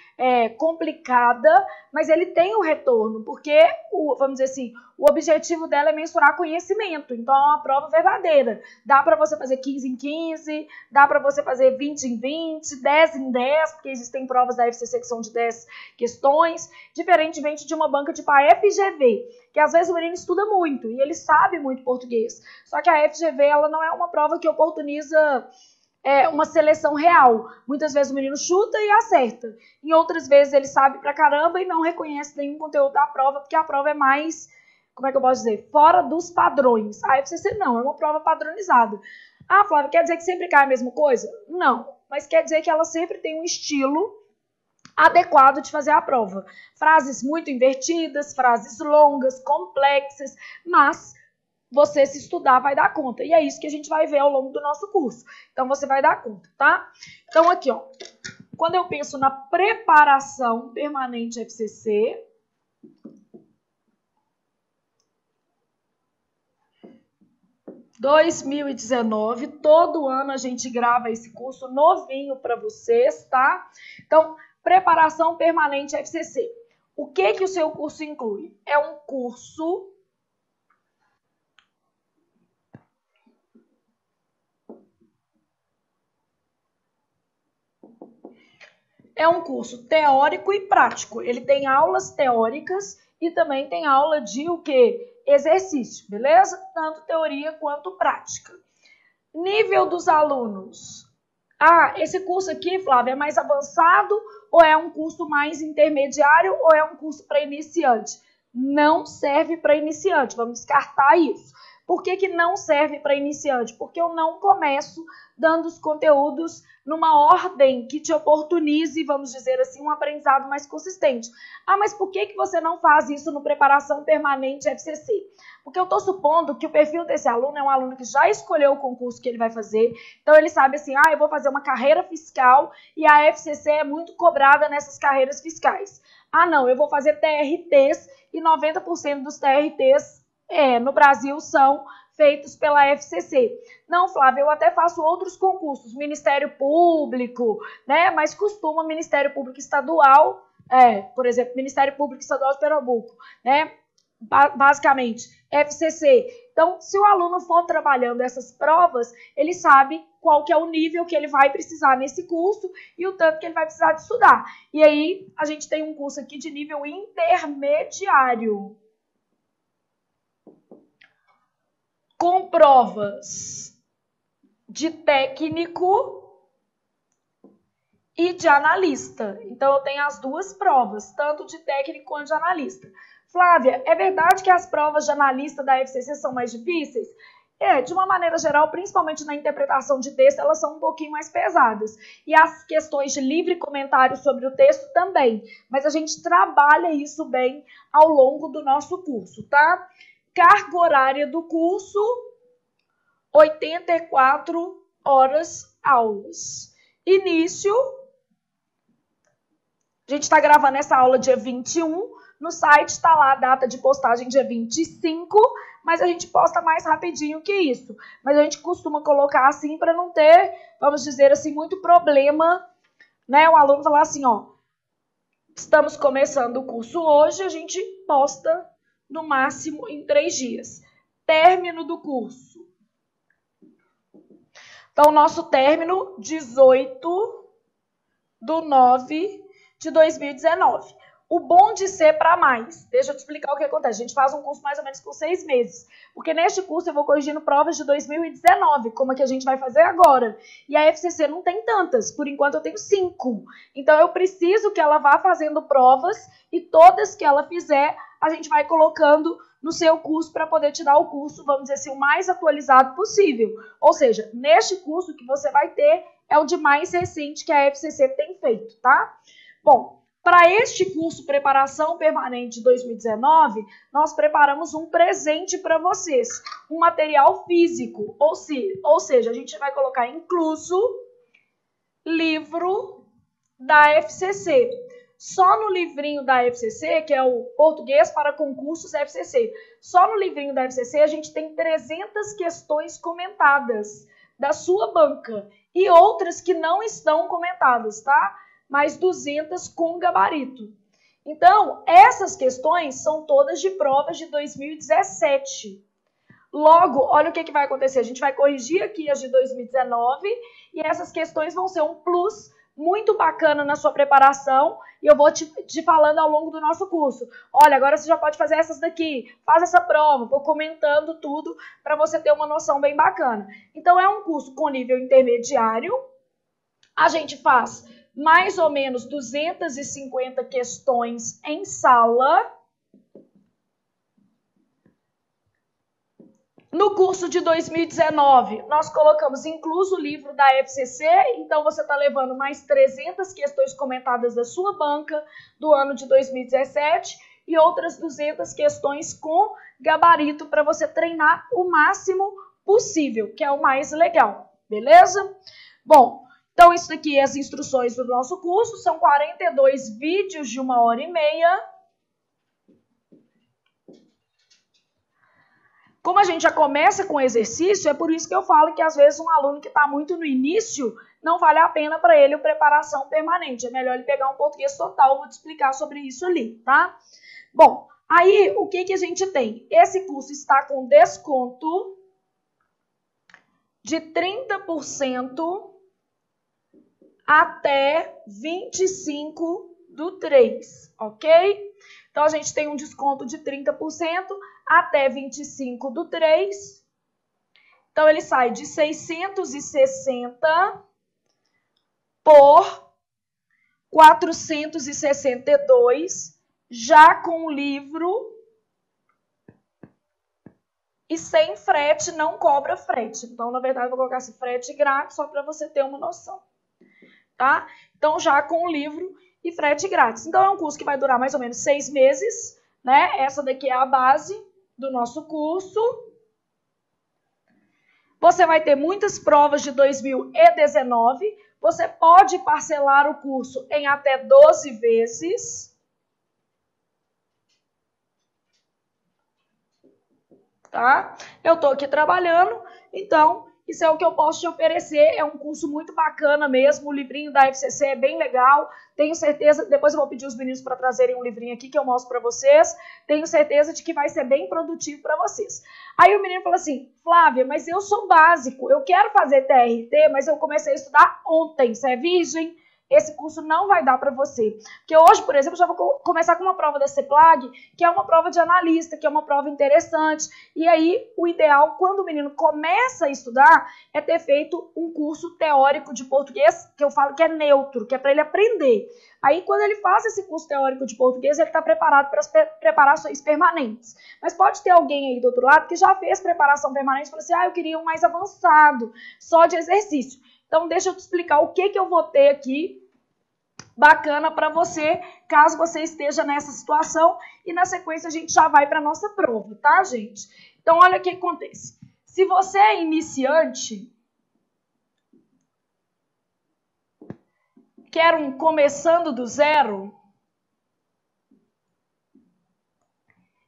complicada, mas ele tem o retorno, porque, vamos dizer assim, o objetivo dela é mensurar conhecimento. Então, é uma prova verdadeira. Dá para você fazer 15 em 15, dá para você fazer 20 em 20, 10 em 10, porque existem provas da FCC que são de 10 questões, diferentemente de uma banca tipo a FGV, que às vezes o menino estuda muito e ele sabe muito português. Só que a FGV ela não é uma prova que oportuniza uma seleção real. Muitas vezes o menino chuta e acerta. Em outras vezes ele sabe pra caramba e não reconhece nenhum conteúdo da prova, porque a prova é mais, como é que eu posso dizer, fora dos padrões. A FCC não, é uma prova padronizada. Ah, Flávia, quer dizer que sempre cai a mesma coisa? Não, mas quer dizer que ela sempre tem um estilo adequado de fazer a prova. Frases muito invertidas, frases longas, complexas, mas você se estudar vai dar conta. E é isso que a gente vai ver ao longo do nosso curso. Então, você vai dar conta, tá? Então, aqui, ó. Quando eu penso na preparação permanente FCC, todo ano a gente grava esse curso novinho para vocês, tá? Então, preparação permanente FCC. O que o seu curso inclui? É um curso teórico e prático. Ele tem aulas teóricas e também tem aula de o quê? Exercício, beleza? Tanto teoria quanto prática. Nível dos alunos. Ah, esse curso aqui, Flávia, é mais avançado ou é um curso mais intermediário ou é um curso para iniciante? Não serve para iniciante, vamos descartar isso. Por que não serve para iniciante? Porque eu não começo dando os conteúdos numa ordem que te oportunize, vamos dizer assim, um aprendizado mais consistente. Ah, mas por que você não faz isso no preparação permanente FCC? Porque eu estou supondo que o perfil desse aluno é um aluno que já escolheu o concurso que ele vai fazer, então ele sabe assim, eu vou fazer uma carreira fiscal e a FCC é muito cobrada nessas carreiras fiscais. Ah, não, eu vou fazer TRTs e 90% dos TRTs no Brasil são feitos pela FCC. Não, Flávia, eu até faço outros concursos, Ministério Público, né? Mas costuma Ministério Público Estadual, por exemplo, Ministério Público Estadual de Pernambuco, né? Basicamente, FCC. Então, se o aluno for trabalhando essas provas, ele sabe qual que é o nível que ele vai precisar nesse curso e o tanto que ele vai precisar de estudar. E aí, a gente tem um curso aqui de nível intermediário, com provas de técnico e de analista. Então, eu tenho as duas provas, tanto de técnico quanto de analista. Flávia, é verdade que as provas de analista da FCC são mais difíceis? De uma maneira geral, principalmente na interpretação de texto, elas são um pouquinho mais pesadas. E as questões de livre comentário sobre o texto também. Mas a gente trabalha isso bem ao longo do nosso curso, tá? Carga horária do curso, 84 horas aulas. Início, a gente está gravando essa aula dia 21, no site está lá a data de postagem dia 25, mas a gente posta mais rapidinho que isso. Mas a gente costuma colocar assim para não ter, vamos dizer assim, muito problema, né? O aluno falar assim, estamos começando o curso hoje, a gente posta no máximo em 3 dias. Término do curso. Então, nosso término, 18/9/2019. O bom de ser para mais. Deixa eu te explicar o que acontece. A gente faz um curso mais ou menos com 6 meses. Porque neste curso eu vou corrigindo provas de 2019, como a que a gente vai fazer agora. E a FCC não tem tantas. Por enquanto eu tenho 5. Então eu preciso que ela vá fazendo provas e todas que ela fizer, a gente vai colocando no seu curso para poder te dar o curso, vamos dizer assim, o mais atualizado possível. Ou seja, neste curso que você vai ter é o de mais recente que a FCC tem feito, tá? Bom, para este curso Preparação Permanente de 2019, nós preparamos um presente para vocês, um material físico, ou seja, a gente vai colocar incluso livro da FCC. Só no livrinho da FCC, que é o Português para Concursos FCC, só no livrinho da FCC a gente tem 300 questões comentadas da sua banca e outras que não estão comentadas, tá? Mais 200 com gabarito. Então, essas questões são todas de provas de 2017. Logo, olha o que vai acontecer. A gente vai corrigir aqui as de 2019 e essas questões vão ser um plus muito bacana na sua preparação e eu vou te falando ao longo do nosso curso. Olha, agora você já pode fazer essas daqui, faz essa prova, vou comentando tudo para você ter uma noção bem bacana. Então, é um curso com nível intermediário. A gente faz mais ou menos 250 questões em sala. No curso de 2019, nós colocamos incluso o livro da FCC, então você está levando mais 300 questões comentadas da sua banca do ano de 2017 e outras 200 questões com gabarito para você treinar o máximo possível, que é o mais legal, beleza? Bom, então isso aqui é as instruções do nosso curso, são 42 vídeos de 1h30. Como a gente já começa com exercício, é por isso que eu falo que às vezes um aluno que está muito no início, não vale a pena para ele a preparação permanente. É melhor ele pegar um português total, eu vou te explicar sobre isso ali, tá? Bom, aí o que a gente tem? Esse curso está com desconto de 30% até 25/3, ok? Então, a gente tem um desconto de 30% até 25/3. Então, ele sai de 660 por 462, já com o livro e sem frete, não cobra frete. Então, na verdade, eu vou colocar esse frete grátis só para você ter uma noção, tá? Então, já com o livro e frete grátis. Então, é um curso que vai durar mais ou menos 6 meses, né? Essa daqui é a base do nosso curso. Você vai ter muitas provas de 2019. Você pode parcelar o curso em até 12 vezes. Tá? Eu tô aqui trabalhando, então isso é o que eu posso te oferecer. É um curso muito bacana mesmo. O livrinho da FCC é bem legal. Tenho certeza, depois eu vou pedir os meninos para trazerem um livrinho aqui que eu mostro para vocês. Tenho certeza de que vai ser bem produtivo para vocês. Aí o menino falou assim: Flávia, mas eu sou básico, eu quero fazer TRT, mas eu comecei a estudar ontem. Você é virgem? Esse curso não vai dar para você. Porque hoje, por exemplo, já vou começar com uma prova da CEPLAG, que é uma prova de analista, que é uma prova interessante. E aí, o ideal, quando o menino começa a estudar, é ter feito um curso teórico de português, que eu falo que é neutro, que é para ele aprender. Aí, quando ele faz esse curso teórico de português, ele está preparado para as preparações permanentes. Mas pode ter alguém aí do outro lado que já fez preparação permanente e falou assim: eu queria um mais avançado, só de exercício. Então, deixa eu te explicar o que eu vou ter aqui bacana para você, caso você esteja nessa situação. E na sequência a gente já vai para a nossa prova, tá, gente? Então, olha o que acontece. Se você é iniciante, quer um começando do zero,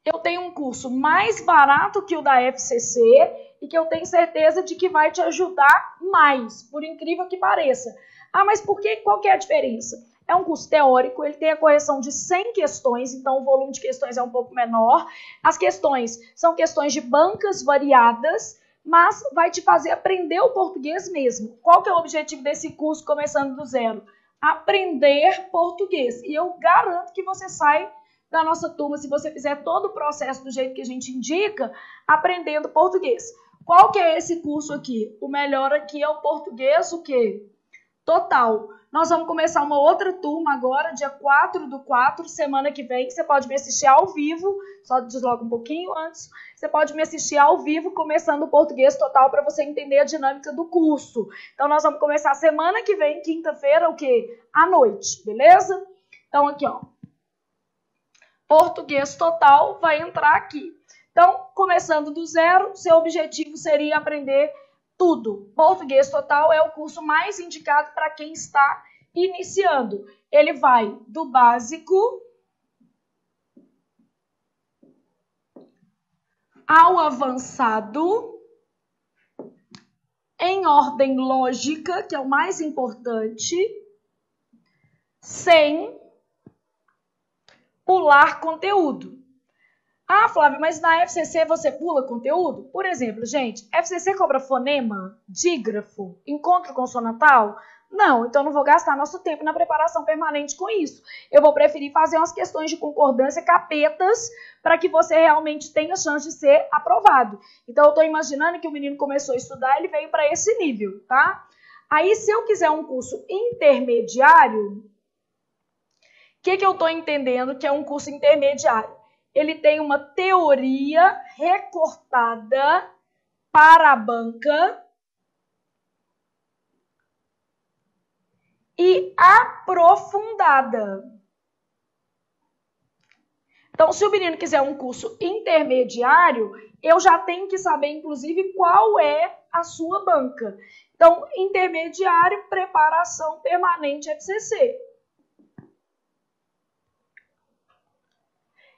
eu tenho um curso mais barato que o da FCC e que eu tenho certeza de que vai te ajudar mais, por incrível que pareça. Mas por quê? Qual que é a diferença? É um curso teórico, ele tem a correção de 100 questões, então o volume de questões é um pouco menor. As questões são questões de bancas variadas, mas vai te fazer aprender o português mesmo. Qual que é o objetivo desse curso começando do zero? Aprender português. E eu garanto que você sai da nossa turma, se você fizer todo o processo do jeito que a gente indica, aprendendo português. Qual que é esse curso aqui? O melhor aqui é o português, o quê? Total. Nós vamos começar uma outra turma agora, dia 4/4, semana que vem. Você pode me assistir ao vivo, só desloca um pouquinho antes. Você pode me assistir ao vivo, começando o português total, para você entender a dinâmica do curso. Então, nós vamos começar semana que vem, quinta-feira, o quê? À noite, beleza? Então, aqui, ó. Português total vai entrar aqui. Então, começando do zero, seu objetivo seria aprender tudo. Português total é o curso mais indicado para quem está iniciando. Ele vai do básico ao avançado, em ordem lógica, que é o mais importante, sem pular conteúdo. Flávia, mas na FCC você pula conteúdo? Por exemplo, gente, FCC cobra fonema, dígrafo, encontro consonantal? Não, então não vou gastar nosso tempo na preparação permanente com isso. Eu vou preferir fazer umas questões de concordância capetas para que você realmente tenha chance de ser aprovado. Então, eu estou imaginando que o menino começou a estudar, ele veio para esse nível, tá? Aí, se eu quiser um curso intermediário, o que eu estou entendendo que é um curso intermediário? Ele tem uma teoria recortada para a banca e aprofundada. Então, se o menino quiser um curso intermediário, eu já tenho que saber, inclusive, qual é a sua banca. Então, intermediário, preparação permanente FCC.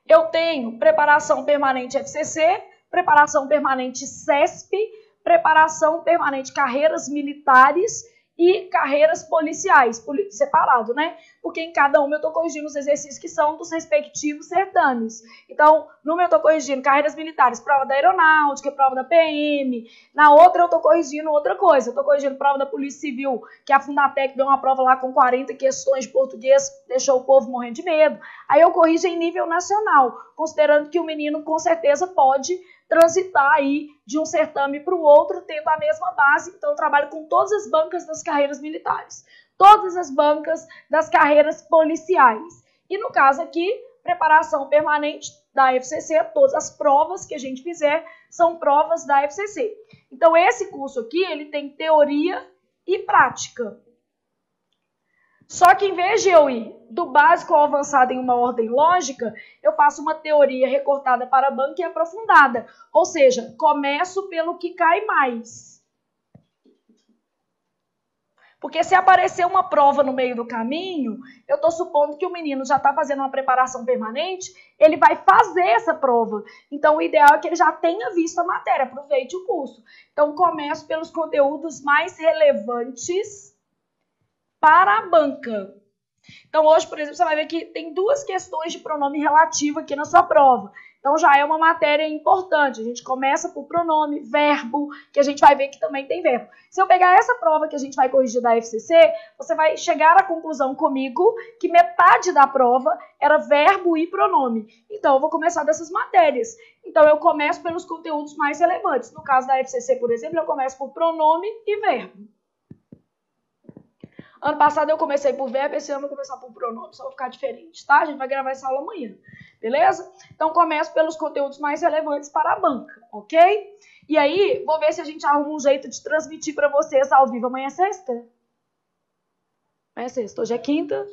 Eu tenho preparação permanente FCC, preparação permanente CESP, preparação permanente carreiras militares e carreiras policiais, separado, né? Porque em cada uma eu estou corrigindo os exercícios que são dos respectivos certames. Então, numa eu estou corrigindo carreiras militares, prova da aeronáutica, prova da PM. Na outra eu estou corrigindo outra coisa. Eu estou corrigindo prova da Polícia Civil, que a Fundatec deu uma prova lá com 40 questões de português, deixou o povo morrendo de medo. Aí eu corrijo em nível nacional, considerando que o menino com certeza pode transitar aí de um certame para o outro, tendo a mesma base. Então, eu trabalho com todas as bancas das carreiras militares, todas as bancas das carreiras policiais. E no caso aqui, preparação permanente da FCC, todas as provas que a gente fizer são provas da FCC. Então, esse curso aqui, ele tem teoria e prática. Só que em vez de eu ir do básico ao avançado em uma ordem lógica, eu faço uma teoria recortada para a banca e aprofundada. Ou seja, começo pelo que cai mais. Porque se aparecer uma prova no meio do caminho, eu estou supondo que o menino já está fazendo uma preparação permanente, ele vai fazer essa prova. Então, o ideal é que ele já tenha visto a matéria, aproveite o curso. Então, começo pelos conteúdos mais relevantes para a banca. Então, hoje, por exemplo, você vai ver que tem duas questões de pronome relativo aqui na sua prova. Então, já é uma matéria importante. A gente começa por pronome, verbo, que a gente vai ver que também tem verbo. Se eu pegar essa prova que a gente vai corrigir da FCC, você vai chegar à conclusão comigo que metade da prova era verbo e pronome. Então, eu vou começar dessas matérias. Então, eu começo pelos conteúdos mais relevantes. No caso da FCC, por exemplo, eu começo por pronome e verbo. Ano passado eu comecei por verbo, esse ano eu vou começar por pronome, só vai ficar diferente, tá? A gente vai gravar essa aula amanhã, beleza? Então, começo pelos conteúdos mais relevantes para a banca, ok? E aí, vou ver se a gente arruma um jeito de transmitir para vocês ao vivo. Amanhã é sexta? Amanhã é sexta. Hoje é quinta?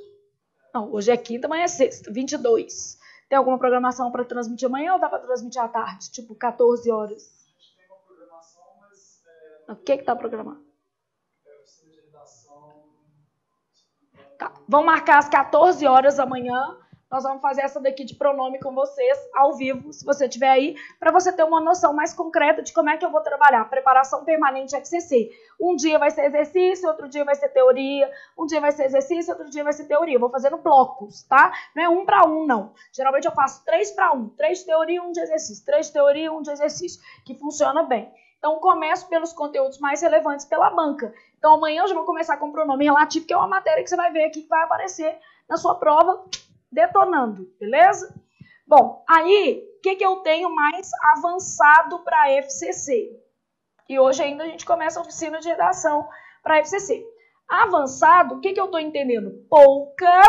Não, hoje é quinta, amanhã é sexta, 22. Tem alguma programação para transmitir amanhã ou dá para transmitir à tarde? Tipo, 14 horas? A gente tem uma programação, mas... O que tá programado? Tá. Vamos marcar às 14 horas amanhã. Nós vamos fazer essa daqui de pronome com vocês ao vivo, se você estiver aí, para você ter uma noção mais concreta de como é que eu vou trabalhar. Preparação permanente FCC. Um dia vai ser exercício, outro dia vai ser teoria, um dia vai ser exercício, outro dia vai ser teoria. Eu vou fazendo blocos, tá? Não é 1 para 1, não. Geralmente eu faço 3 para 1. 3 de teoria, 1 de exercício. 3 de teoria, 1 de exercício. Que funciona bem. Então, começo pelos conteúdos mais relevantes pela banca. Então, amanhã eu já vou começar com pronome relativo, que é uma matéria que você vai ver aqui que vai aparecer na sua prova detonando, beleza? Bom, aí, o que eu tenho mais avançado para a FCC? E hoje ainda a gente começa a oficina de redação para a FCC. Avançado, o que eu estou entendendo? Pouca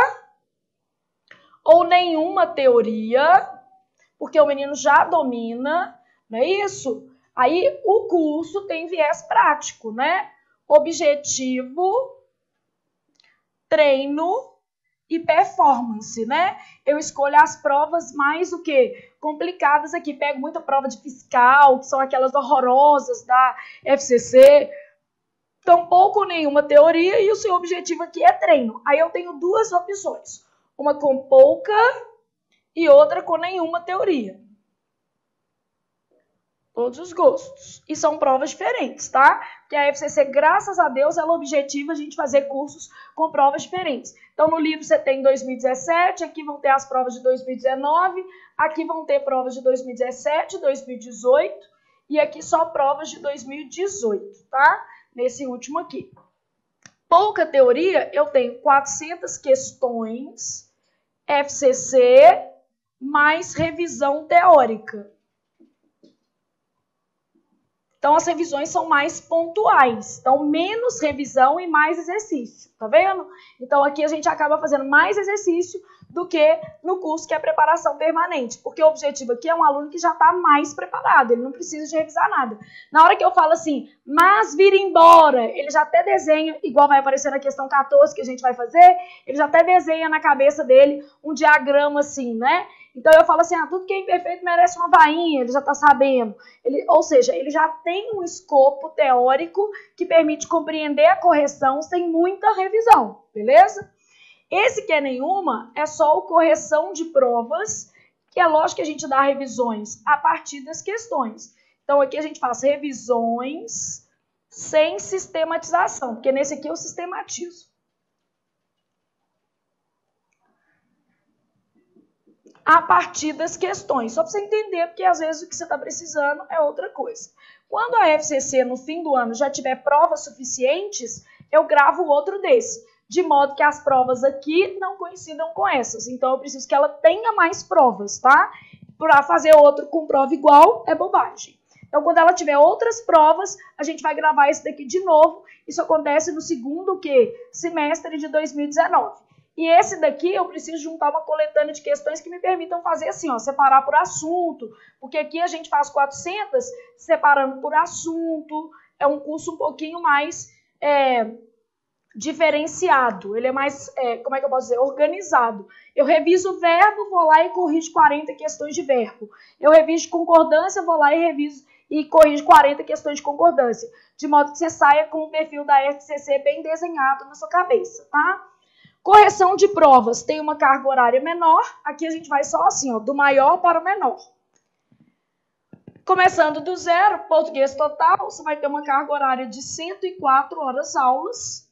ou nenhuma teoria, porque o menino já domina, não é isso? Aí, o curso tem viés prático, né? Objetivo, treino e performance, né? Eu escolho as provas mais o quê? Complicadas aqui. Pego muita prova de fiscal, que são aquelas horrorosas da FCC. Então, pouco ou nenhuma teoria e o seu objetivo aqui é treino. Aí eu tenho duas opções. Uma com pouca e outra com nenhuma teoria. Todos os gostos. E são provas diferentes, tá? Porque a FCC, graças a Deus, ela objetiva a gente fazer cursos com provas diferentes. Então, no livro você tem 2017, aqui vão ter as provas de 2019, aqui vão ter provas de 2017, 2018, e aqui só provas de 2018, tá? Nesse último aqui. Pouca teoria, eu tenho 400 questões, FCC, mais revisão teórica. Então, as revisões são mais pontuais. Então, menos revisão e mais exercício. Tá vendo? Então, aqui a gente acaba fazendo mais exercício do que no curso que é preparação permanente, porque o objetivo aqui é um aluno que já está mais preparado, ele não precisa de revisar nada. Na hora que eu falo assim, mas vir embora, ele já até desenha, igual vai aparecer na questão 14 que a gente vai fazer, ele já até desenha na cabeça dele um diagrama assim, né? Então eu falo assim, tudo que é imperfeito merece uma vainha, ele já está sabendo. Ou seja, ele já tem um escopo teórico que permite compreender a correção sem muita revisão, beleza? Esse que é nenhuma é só o correção de provas, que é lógico que a gente dá revisões a partir das questões. Então aqui a gente faz revisões sem sistematização, porque nesse aqui eu sistematizo. A partir das questões, só para você entender, porque às vezes o que você está precisando é outra coisa. Quando a FCC no fim do ano já tiver provas suficientes, eu gravo outro desse, de modo que as provas aqui não coincidam com essas. Então eu preciso que ela tenha mais provas, tá? Para fazer outro com prova igual é bobagem. Então quando ela tiver outras provas, a gente vai gravar esse daqui de novo. Isso acontece no segundo semestre de 2019. E esse daqui eu preciso juntar uma coletânea de questões que me permitam fazer assim, ó, separar por assunto, porque aqui a gente faz 400 separando por assunto, é um curso um pouquinho mais diferenciado, ele é mais, como é que eu posso dizer, organizado. Eu reviso o verbo, vou lá e corrijo 40 questões de verbo. Eu reviso concordância, vou lá e reviso e corrijo 40 questões de concordância, de modo que você saia com o perfil da FCC bem desenhado na sua cabeça, tá? Correção de provas tem uma carga horária menor. Aqui a gente vai só assim, ó, do maior para o menor. Começando do zero, português total, você vai ter uma carga horária de 104 horas aulas.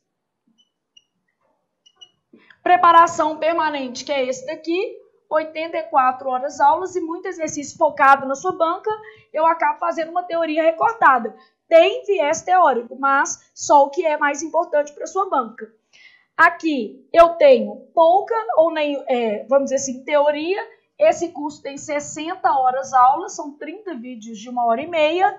Preparação permanente, que é esse daqui, 84 horas aulas e muito exercício focado na sua banca. Eu acabo fazendo uma teoria recortada. Tem viés teórico, mas só o que é mais importante para a sua banca. Aqui eu tenho pouca ou nem, vamos dizer assim, teoria. Esse curso tem 60 horas aulas, são 30 vídeos de 1h30.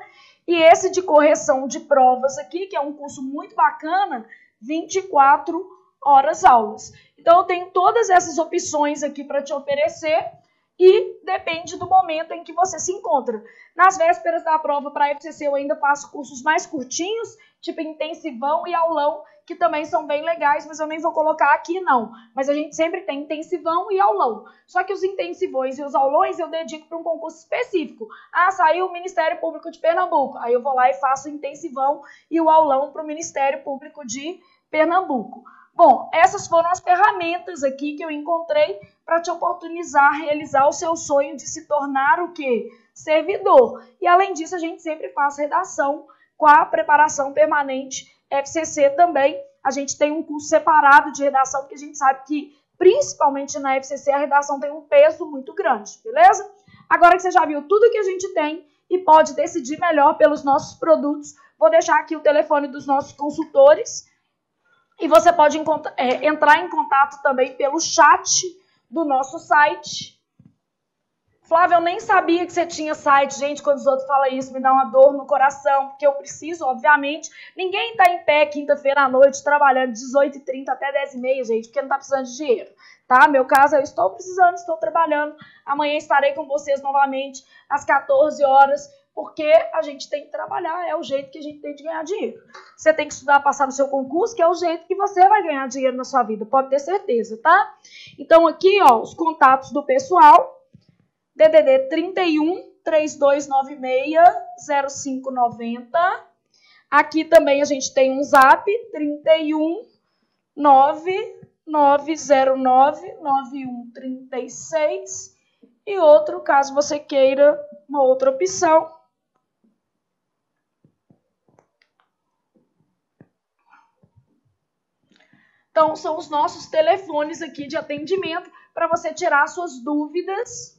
E esse de correção de provas aqui, que é um curso muito bacana, 24 horas aulas. Então eu tenho todas essas opções aqui para te oferecer e depende do momento em que você se encontra. Nas vésperas da prova para a FCC eu ainda faço cursos mais curtinhos, tipo intensivão e aulão, que também são bem legais, mas eu nem vou colocar aqui não. Mas a gente sempre tem intensivão e aulão. Só que os intensivões e os aulões eu dedico para um concurso específico. Saiu o Ministério Público de Pernambuco. Aí eu vou lá e faço o intensivão e o aulão para o Ministério Público de Pernambuco. Bom, essas foram as ferramentas aqui que eu encontrei para te oportunizar a realizar o seu sonho de se tornar o quê? Servidor. E além disso, a gente sempre faz redação com a preparação permanente FCC também. A gente tem um curso separado de redação, porque a gente sabe que, principalmente na FCC, a redação tem um peso muito grande, beleza? Agora que você já viu tudo que a gente tem e pode decidir melhor pelos nossos produtos, vou deixar aqui o telefone dos nossos consultores e você pode entrar em contato também pelo chat do nosso site. Flávia, eu nem sabia que você tinha site. Gente, quando os outros falam isso, me dá uma dor no coração, porque eu preciso, obviamente. Ninguém está em pé quinta-feira à noite, trabalhando de 18h30 até 10h30, gente, porque não está precisando de dinheiro, tá? Meu caso, eu estou precisando, estou trabalhando. Amanhã estarei com vocês novamente às 14 horas, porque a gente tem que trabalhar, é o jeito que a gente tem de ganhar dinheiro. Você tem que estudar, passar no seu concurso, que é o jeito que você vai ganhar dinheiro na sua vida, pode ter certeza, tá? Então, aqui, ó, os contatos do pessoal. DDD 31 3296 0590. Aqui também a gente tem um zap 31 9909 9136 e outro, caso você queira uma outra opção. Então, são os nossos telefones aqui de atendimento para você tirar suas dúvidas.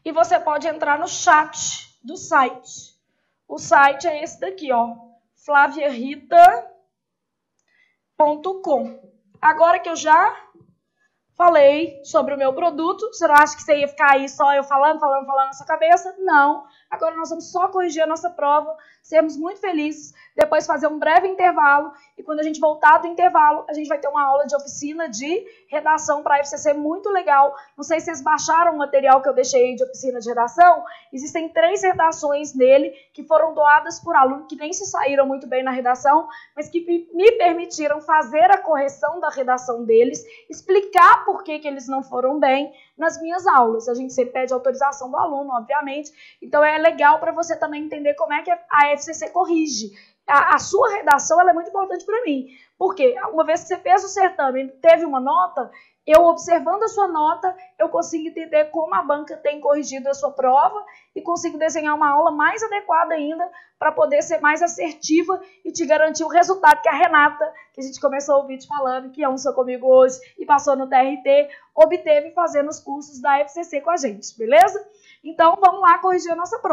E você pode entrar no chat do site. O site é esse daqui, ó, flaviarita.com. Agora que eu já falei sobre o meu produto. Você não acha que você ia ficar aí só eu falando na sua cabeça? Não. Agora nós vamos só corrigir a nossa prova, sermos muito felizes, depois fazer um breve intervalo, e quando a gente voltar do intervalo, a gente vai ter uma aula de oficina de redação para a FCC muito legal. Não sei se vocês baixaram o material que eu deixei aí de oficina de redação. Existem 3 redações nele que foram doadas por alunos que nem se saíram muito bem na redação, mas que me permitiram fazer a correção da redação deles, explicar por que eles não foram bem nas minhas aulas. A gente sempre pede autorização do aluno, obviamente, então é legal para você também entender como é que a FCC corrige. A sua redação ela é muito importante para mim, porque uma vez que você fez o certame e teve uma nota, eu observando a sua nota, eu consigo entender como a banca tem corrigido a sua prova e consigo desenhar uma aula mais adequada ainda para poder ser mais assertiva e te garantir o resultado que a Renata, que a gente começou o vídeo falando, que almoçou comigo hoje e passou no TRT, obteve fazendo os cursos da FCC com a gente, beleza? Então vamos lá corrigir a nossa prova.